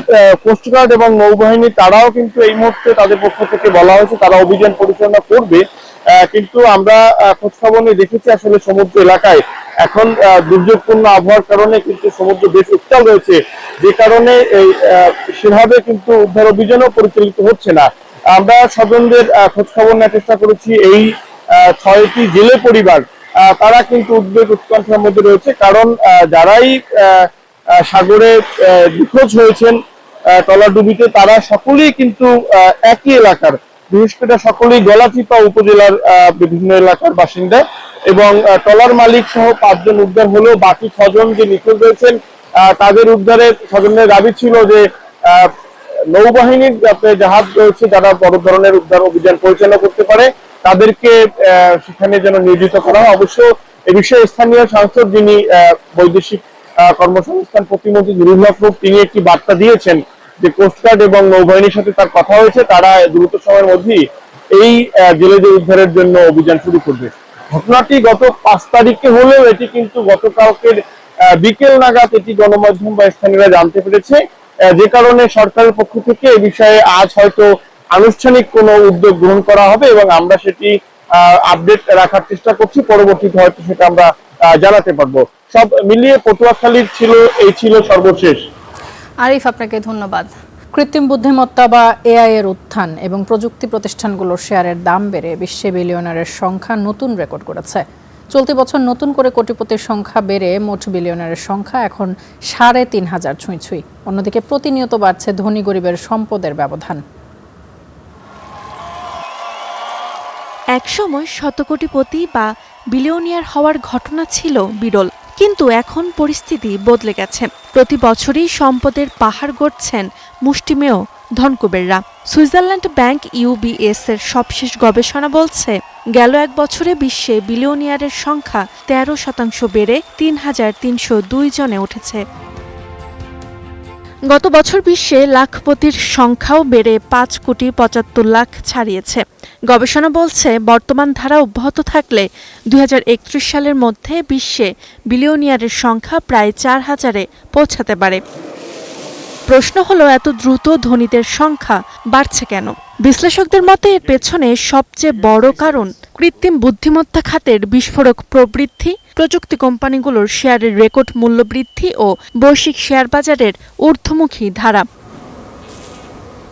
কোস্টগার্ড এবং নৌবাহিনী তারাও কিন্তু এই মুহূর্তে তাদের পক্ষ থেকে বলা হয়েছে তারা অভিযান পরিচালনা করবে, কিন্তু আমরা খোঁজ খবর নিয়ে দেখেছি আসলে সমুদ্র এলাকায় এখন দুর্যোগপূর্ণ আবহাওয়ার কারণে কিন্তু সমুদ্র বেশ উত্তাল রয়েছে, যে কারণে সেভাবে কিন্তু উদ্ধার অভিযানও পরিচালিত হচ্ছে না। আমরা স্বজনদের খোঁজ খবর নেওয়ার চেষ্টা করেছি। এই 6টি জেলে পরিবার তারা কিন্তু উদ্বেগ উৎকণ্ঠার মধ্যে রয়েছে, কারণ যারাই সাগরে নিখোঁজ হয়েছেন ট্রলার ডুবিতে তারা সকলেই কিন্তু একই এলাকার, বিশেষ করে সকলেই গলাচিপা উপজেলার বিভিন্ন এলাকার বাসিন্দা এবং ট্রলার মালিক সহ 5 জন উদ্ধার হলেও বাকি 6 জন যে নিখোঁজ হয়েছেন তাদের উদ্ধারের স্বজনদের দাবি ছিল যে নৌবাহিনীর যাতে জাহাজ রয়েছে যারা বড় ধরনের উদ্ধার অভিযান পরিচালনা করতে পারে তাদেরকে সেখানে যেন নিয়োজিত করা হয়। অবশ্য এ বিষয়ে স্থানীয় সাংসদ যিনি বৈদেশিক কর্মসংস্থান প্রতিমন্ত্রী নুরুল হক নূর, তিনি একটি বার্তা দিয়েছেন যে কোস্টগার্ড এবং নৌবাহিনীর সাথে তার কথা হয়েছে, তারা দ্রুত সময়ের মধ্যেই এই জেলেদের উদ্ধারের জন্য অভিযান শুরু করবে। ঘটনাটি গত 5 তারিখে হলেও এটি কিন্তু গতকালকের বিকেল নাগাদ এটি গণমাধ্যম বা স্থানীয়রা জানতে পেরেছে, যে কারণে সরকারের পক্ষ থেকে এই বিষয়ে আজ হয়তো আনুষ্ঠানিক কোনো উদ্যোগ গ্রহণ করা হবে এবং আমরা সেটি আপডেট রাখার চেষ্টা করছি। পরবর্তীতে হয়তো সেটা আমরা জানাতে পারবো। সব মিলিয়ে পটুয়াখালীর ছিল সর্বশেষ। আরিফ, আপনাকে ধন্যবাদ। কৃত্রিম বুদ্ধিমত্তা বা এআই এর উত্থান এবং প্রযুক্তি প্রতিষ্ঠানগুলোর শেয়ারের দাম বেড়ে বিশ্বে বিলিয়নারের সংখ্যা নতুন রেকর্ড করেছে। চলতি বছর নতুন করে কোটিপতির সংখ্যা বেড়ে মোট বিলিয়নারের সংখ্যা এখন ৩,৫০০ ছুঁই। অন্যদিকে প্রতিনিয়ত বাড়ছে ধনী গরিবের সম্পদের ব্যবধান। একসময় শতকোটিপতি বা বিলিয়নিয়ার হওয়ার ঘটনা ছিল বিরল, কিন্তু এখন পরিস্থিতি বদলে গেছে। প্রতি বছরই সম্পদের পাহাড় গড়ছেন মুষ্টিমেয় ধনকুবেররা। সুইজারল্যান্ড ব্যাংক UBS এর সবশেষ গবেষণা বলছে, গেল এক বছরে বিশ্বে বিলিয়নিয়ারের সংখ্যা 13% বেড়ে ৩,৩০২ জনে উঠেছে। গত বছর বিশ্বে লাখপতির সংখ্যাও বেড়ে ৫,৭৫,০০,০০০ ছাড়িয়েছে। গবেষণা বলছে, বর্তমান ধারা অব্যাহত থাকলে ২০৩১ সালের মধ্যে বিশ্বে বিলিয়নিয়ারের সংখ্যা প্রায় ৪,০০০-এ পৌঁছাতে পারে। প্রশ্ন হলো, এত দ্রুত ধনীদের সংখ্যা বাড়ছে কেন? বিশ্লেষকদের মতে এর পেছনে সবচেয়ে বড় কারণ কৃত্রিম বুদ্ধিমত্তা খাতের বিস্ফোরক প্রবৃদ্ধি, প্রযুক্তি কোম্পানিগুলোর শেয়ারের রেকর্ড মূল্য বৃদ্ধি ও বৈশ্বিক শেয়ার বাজারের ঊর্ধ্বমুখী ধারা।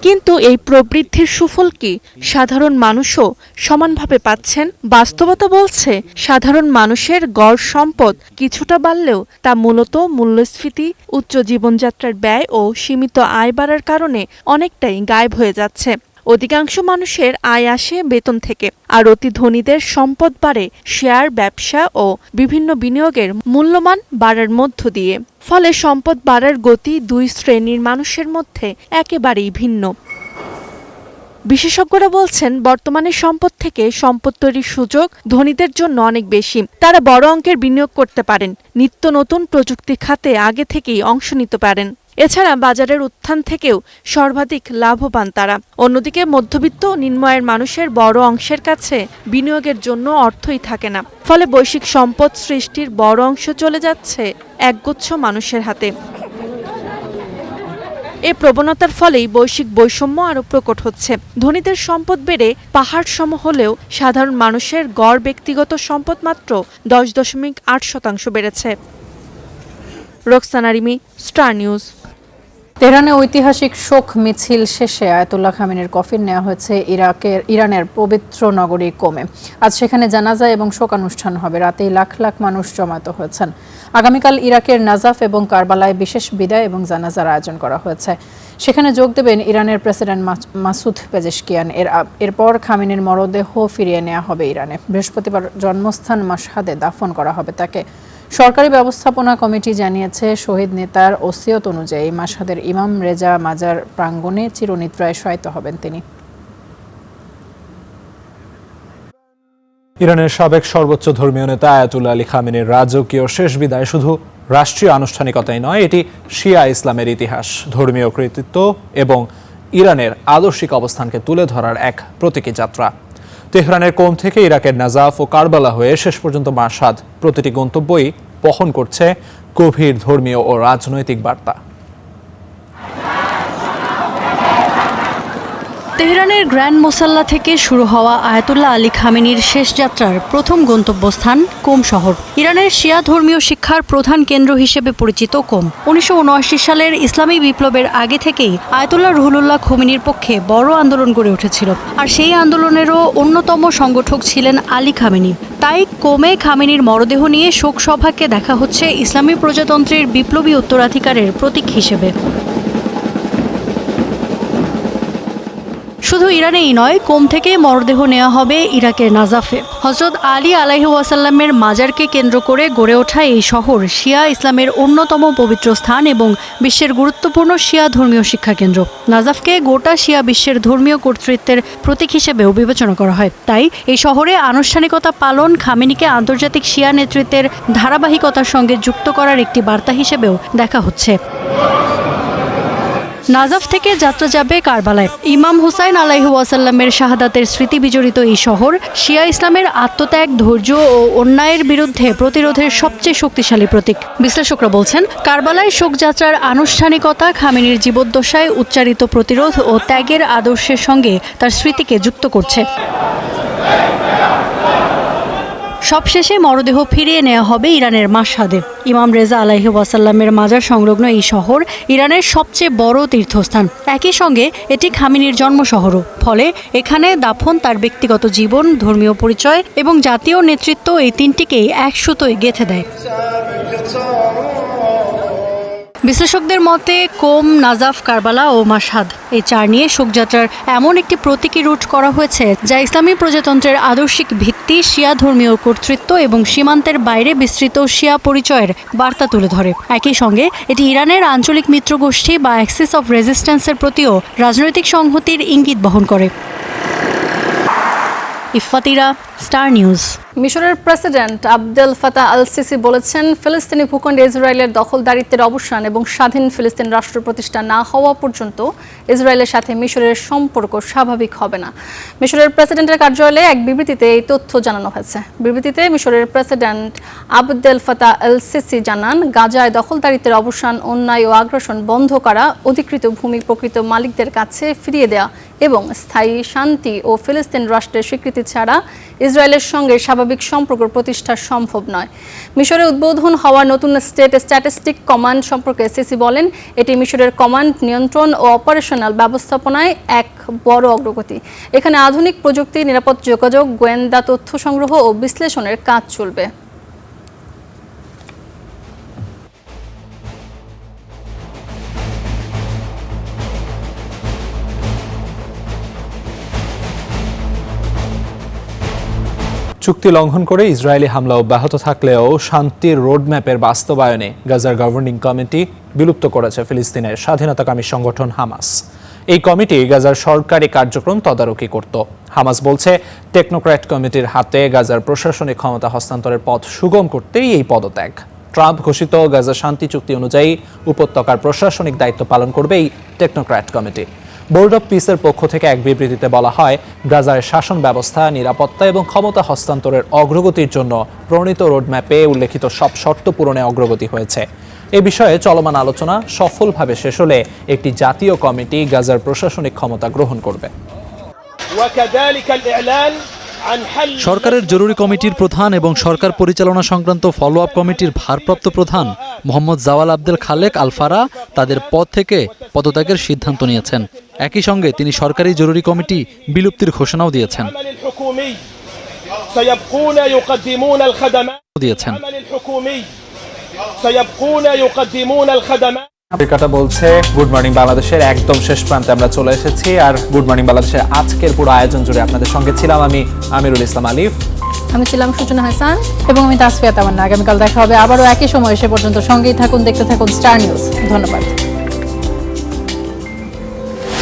কিন্তু এই প্রবৃদ্ধির সুফল কি সাধারণ মানুষও সমানভাবে পাচ্ছেন? বাস্তবতা বলছে, সাধারণ মানুষের গড় সম্পদ কিছুটা বাড়লেও তা মূলত মূল্যস্ফীতি, উচ্চ জীবনযাত্রার ব্যয় ও সীমিত আয় বাড়ার কারণে অনেকটাই গায়েব হয়ে যাচ্ছে। অধিকাংশ মানুষের আয় আসে বেতন থেকে, আর অতি ধনীদের সম্পদ বাড়ে শেয়ার, ব্যবসা ও বিভিন্ন বিনিয়োগের মূল্যমান বাড়ার মধ্য দিয়ে। ফলে সম্পদ বাড়ার গতি দুই শ্রেণীর মানুষের মধ্যে একেবারেই ভিন্ন। বিশেষজ্ঞরা বলছেন, বর্তমানে সম্পদ থেকে সম্পদ তৈরির সুযোগ ধনীদের জন্য অনেক বেশি। তারা বড় অঙ্কের বিনিয়োগ করতে পারেন, নিত্য নতুন প্রযুক্তি খাতে আগে থেকেই অংশ নিতে পারেন। এছাড়া বাজারের উত্থান থেকেও সর্বাধিক লাভবান তারা। অন্যদিকে মধ্যবিত্ত ও নিম্ন আয়ের মানুষের বড় অংশের কাছে বিনিয়োগের জন্য অর্থই থাকে না। ফলে বৈশ্বিক সম্পদ সৃষ্টির বড় অংশ চলে যাচ্ছে একগুচ্ছ মানুষের হাতে। এ প্রবণতার ফলেই বৈশ্বিক বৈষম্য আরও প্রকট হচ্ছে। ধনীদের সম্পদ বেড়ে পাহাড় সম হলেও সাধারণ মানুষের গড় ব্যক্তিগত সম্পদ মাত্র 10.8% বেড়েছে। Roksana Rimi, Star News. তেহরানে ঐতিহাসিক শোক মিছিল শেষে আয়াতুল্লাহ খামেনির কফিন নেওয়া হয়েছে ইরানের পবিত্র নগরী কোমে। আজ সেখানে জানাজা এবং শোকানুষ্ঠান হবে। রাতেই লাখ লাখ মানুষ জমায়েত হয়েছেন। আগামীকাল ইরাকের নাজাফ এবং কারবালায় বিশেষ বিদায় এবং জানাজার আয়োজন করা হয়েছে। সেখানে যোগ দেবেন ইরানের প্রেসিডেন্ট মাসুদ পেজেশকিয়ান। এরপর খামেনির মরদেহ ফিরিয়ে নেওয়া হবে ইরানে। বৃহস্পতিবার জন্মস্থান মাশহাদে দাফন করা হবে তাকে। সরকারি ব্যবস্থাপনা কমিটি জানিয়েছে, শহীদ নেতার ওসিয়ত অনুযায়ী মাশহাদের ইমাম রেজা মাজার প্রাঙ্গণে চিরনিদ্রায় শায়িত হবেন তিনি। ইরানের সাবেক সর্বোচ্চ ধর্মীয় নেতা আয়াতুল্লাহ আলী খামেনির রাজকীয় শেষ বিদায় শুধু রাষ্ট্রীয় আনুষ্ঠানিকতাই নয়, এটি শিয়া ইসলামের ইতিহাস, ধর্মীয় কৃতিত্ব এবং ইরানের আদর্শিক অবস্থানকে তুলে ধরার এক প্রতীকী যাত্রা। তেহরানের কোম থেকে ইরাকের নাজাফ ও কারবালা হয়ে শেষ পর্যন্ত মাশহাদ, প্রতিটি গন্তব্যই বহন করছে গভীর ধর্মীয় ও রাজনৈতিক বার্তা। তেহরানের গ্র্যান্ড মোসাল্লা থেকে শুরু হওয়া আয়াতুল্লাহ আলী খামেনির শেষ যাত্রার প্রথম গন্তব্যস্থান কোম শহর। ইরানের শিয়া ধর্মীয় শিক্ষার প্রধান কেন্দ্র হিসেবে পরিচিত কোম 1979 সালের ইসলামী বিপ্লবের আগে থেকেই আয়াতুল্লাহ রুহুল্লাহ খোমেনির পক্ষে বড় আন্দোলন গড়ে উঠেছিল, আর সেই আন্দোলনেরও অন্যতম সংগঠক ছিলেন আলী খামেনি। তাই কোমে খামেনির মরদেহ নিয়ে শোক সভাকে দেখা হচ্ছে ইসলামী প্রজাতন্ত্রের বিপ্লবী উত্তরাধিকারের প্রতীক হিসেবে। শুধু ইরানেই নয়, কোম থেকে মরদেহ নেওয়া হবে ইরাকের নাজাফে। হযরত আলী আলাইহি ওয়াসাল্লামের মাজারকে কেন্দ্র করে গড়ে ওঠা এই শহর শিয়া ইসলামের অন্যতম পবিত্র স্থান এবং বিশ্বের গুরুত্বপূর্ণ শিয়া ধর্মীয় শিক্ষা কেন্দ্র। নাজাফকে গোটা শিয়া বিশ্বের ধর্মীয় কর্তৃত্বের প্রতীক হিসেবেও বিবেচনা করা হয়। তাই এই শহরে আনুষ্ঠানিকতা পালন খামেনিকে আন্তর্জাতিক শিয়া নেতৃত্বের ধারাবাহিকতার সঙ্গে যুক্ত করার একটি বার্তা হিসেবেও দেখা হচ্ছে। নাজাফ থেকে যাত্রা যাবে কারবালায়। ইমাম হুসাইন আলাইহি ওয়াসাল্লামের শাহাদাতের স্মৃতি বিজড়িত এই শহর শিয়া ইসলামের আত্মত্যাগ, ধৈর্য ও অন্যায়ের বিরুদ্ধে প্রতিরোধের সবচেয়ে শক্তিশালী প্রতীক। বিশ্লেষকরা বলছেন, কারবালায় শোকযাত্রার আনুষ্ঠানিকতা খামেনির জীবদ্দশায় উচ্চারিত প্রতিরোধ ও ত্যাগের আদর্শের সঙ্গে তার স্মৃতিকে যুক্ত করছে। সবশেষে মরদেহ ফিরিয়ে নেওয়া হবে ইরানের মাশহাদে। ইমাম রেজা আলাইহি ওয়াসাল্লামের মাজার সংলগ্ন এই শহর ইরানের সবচেয়ে বড় তীর্থস্থান। একই সঙ্গে এটি খামেনির জন্মশহরও। ফলে এখানে দাফন, তার ব্যক্তিগত জীবন, ধর্মীয় পরিচয় এবং জাতীয় নেতৃত্ব, এই তিনটিকেই এক সুতোয় গেঁথে দেয়। বিশ্লেষকদের মতে কোম, নাজাফ, কারবালা ও মাশহাদ এই চার নিয়ে শোকযাত্রার এমন একটি প্রতীকী রুট করা হয়েছে যা ইসলামী প্রজাতন্ত্রের আদর্শিক ভিত্তি, শিয়া ধর্মীয় কর্তৃত্ব এবং সীমান্তের বাইরে বিস্তৃত শিয়া পরিচয়ের বার্তা তুলে ধরে। একই সঙ্গে এটি ইরানের আঞ্চলিক মিত্রগোষ্ঠী বা অ্যাক্সিস অফ রেজিস্ট্যান্সের প্রতিও রাজনৈতিক সংহতির ইঙ্গিত বহন করে। ইফাতিরা, স্টার নিউজ। মিশরের president Abdel Fattah al Sisi বলেছেন, ফিলিস্তিনি ভূখণ্ডে ইসরায়েলের দখলদারিত্বের অবসান এবং স্বাধীন ফিলিস্তিন রাষ্ট্র প্রতিষ্ঠা না হওয়া পর্যন্ত ইসরায়েলের সাথে মিশরের সম্পর্ক স্বাভাবিক হবে না। মিশরের প্রেসিডেন্টের কার্যালয়ে এক বিবৃতিতে এই তথ্য জানানো হয়েছে। বিবৃতিতে মিশরের president Abdel Fattah al Sisi জানান, গাজায় দখলদারিত্বের অবসান, অন্যায় ও আগ্রাসন বন্ধ করা, অধিকৃত ভূমি প্রকৃত মালিকদের কাছে ফিরিয়ে দেওয়া এবং স্থায়ী শান্তি ও ফিলিস্তিন রাষ্ট্রের স্বীকৃতি ছাড়া ইসরায়েলের সঙ্গে স্বাভাবিক সম্পর্ক প্রতিষ্ঠা সম্ভব নয়। মিশরে উদ্বোধন হওয়া নতুন স্টেট স্ট্যাটিস্টিক কমান্ড সম্পর্কে সিসি বলেন, এটি মিশরের কমান্ড, নিয়ন্ত্রণ ও অপারেশনাল ব্যবস্থাপনায় এক বড় অগ্রগতি। এখানে আধুনিক প্রযুক্তি, নিরাপদ যোগাযোগ, গোয়েন্দা তথ্য সংগ্রহ ও বিশ্লেষণের কাজ চলবে। চুক্তি লঙ্ঘন করে ইসরায়েলি হামলা অব্যাহত থাকলেও শান্তির রোডম্যাপের বাস্তবায়নে গাজার গভর্নিং কমিটি বিলুপ্ত করেছে ফিলিস্তিনের স্বাধীনতাকামী সংগঠন হামাস। এই কমিটি গাজার সরকারি কার্যক্রম তদারকি করত। হামাস বলছে, টেকনোক্র্যাট কমিটির হাতে গাজার প্রশাসনিক ক্ষমতা হস্তান্তরের পথ সুগম করতেই এই পদত্যাগ। ট্রাম্প ঘোষিত গাজা শান্তি চুক্তি অনুযায়ী উপত্যকার প্রশাসনিক দায়িত্ব পালন করবে এই টেকনোক্র্যাট কমিটি। বোর্ড অব পিসের পক্ষ থেকে এক বিবৃতিতে বলা হয়, গাজার শাসন ব্যবস্থা, নিরাপত্তা এবং ক্ষমতা হস্তান্তরের অগ্রগতির জন্য প্রণীত রোডম্যাপে উল্লেখিত সব শর্ত পূরণে অগ্রগতি হয়েছে। এ বিষয়ে চলমান আলোচনা সফলভাবে শেষ হলে একটি জাতীয় কমিটি গাজার প্রশাসনিক ক্ষমতা গ্রহণ করবে। সরকারের জরুরি কমিটির প্রধান এবং সরকার পরিচালনা সংক্রান্ত ফলো আপ কমিটির ভারপ্রাপ্ত প্রধান মোহাম্মদ জাওয়াল আবদেল খালেক আল ফারা তাদের পদ থেকে পদত্যাগের সিদ্ধান্ত নিয়েছেন। একই সঙ্গে তিনি সরকারি জরুরি কমিটি বিলুপ্তির ঘোষণাও দিয়েছেন। পত্রিকাটা বলছে, গুড মর্নিং বাংলাদেশের একদম শেষ প্রান্তে আমরা চলে এসেছি। আর গুড মর্নিং বাংলাদেশের আজকের পুরো আয়োজন জুড়ে আপনাদের সঙ্গে ছিলাম আমি আমিরুল ইসলাম আলিফ, আমি ছিলাম সূচনা হাসান এবং আমি তাসফিয়া তামান্না। আগামীকাল দেখা হবে আবারও একই সময়। সে পর্যন্ত সঙ্গেই থাকুন, দেখতে থাকুন স্টার নিউজ। ধন্যবাদ।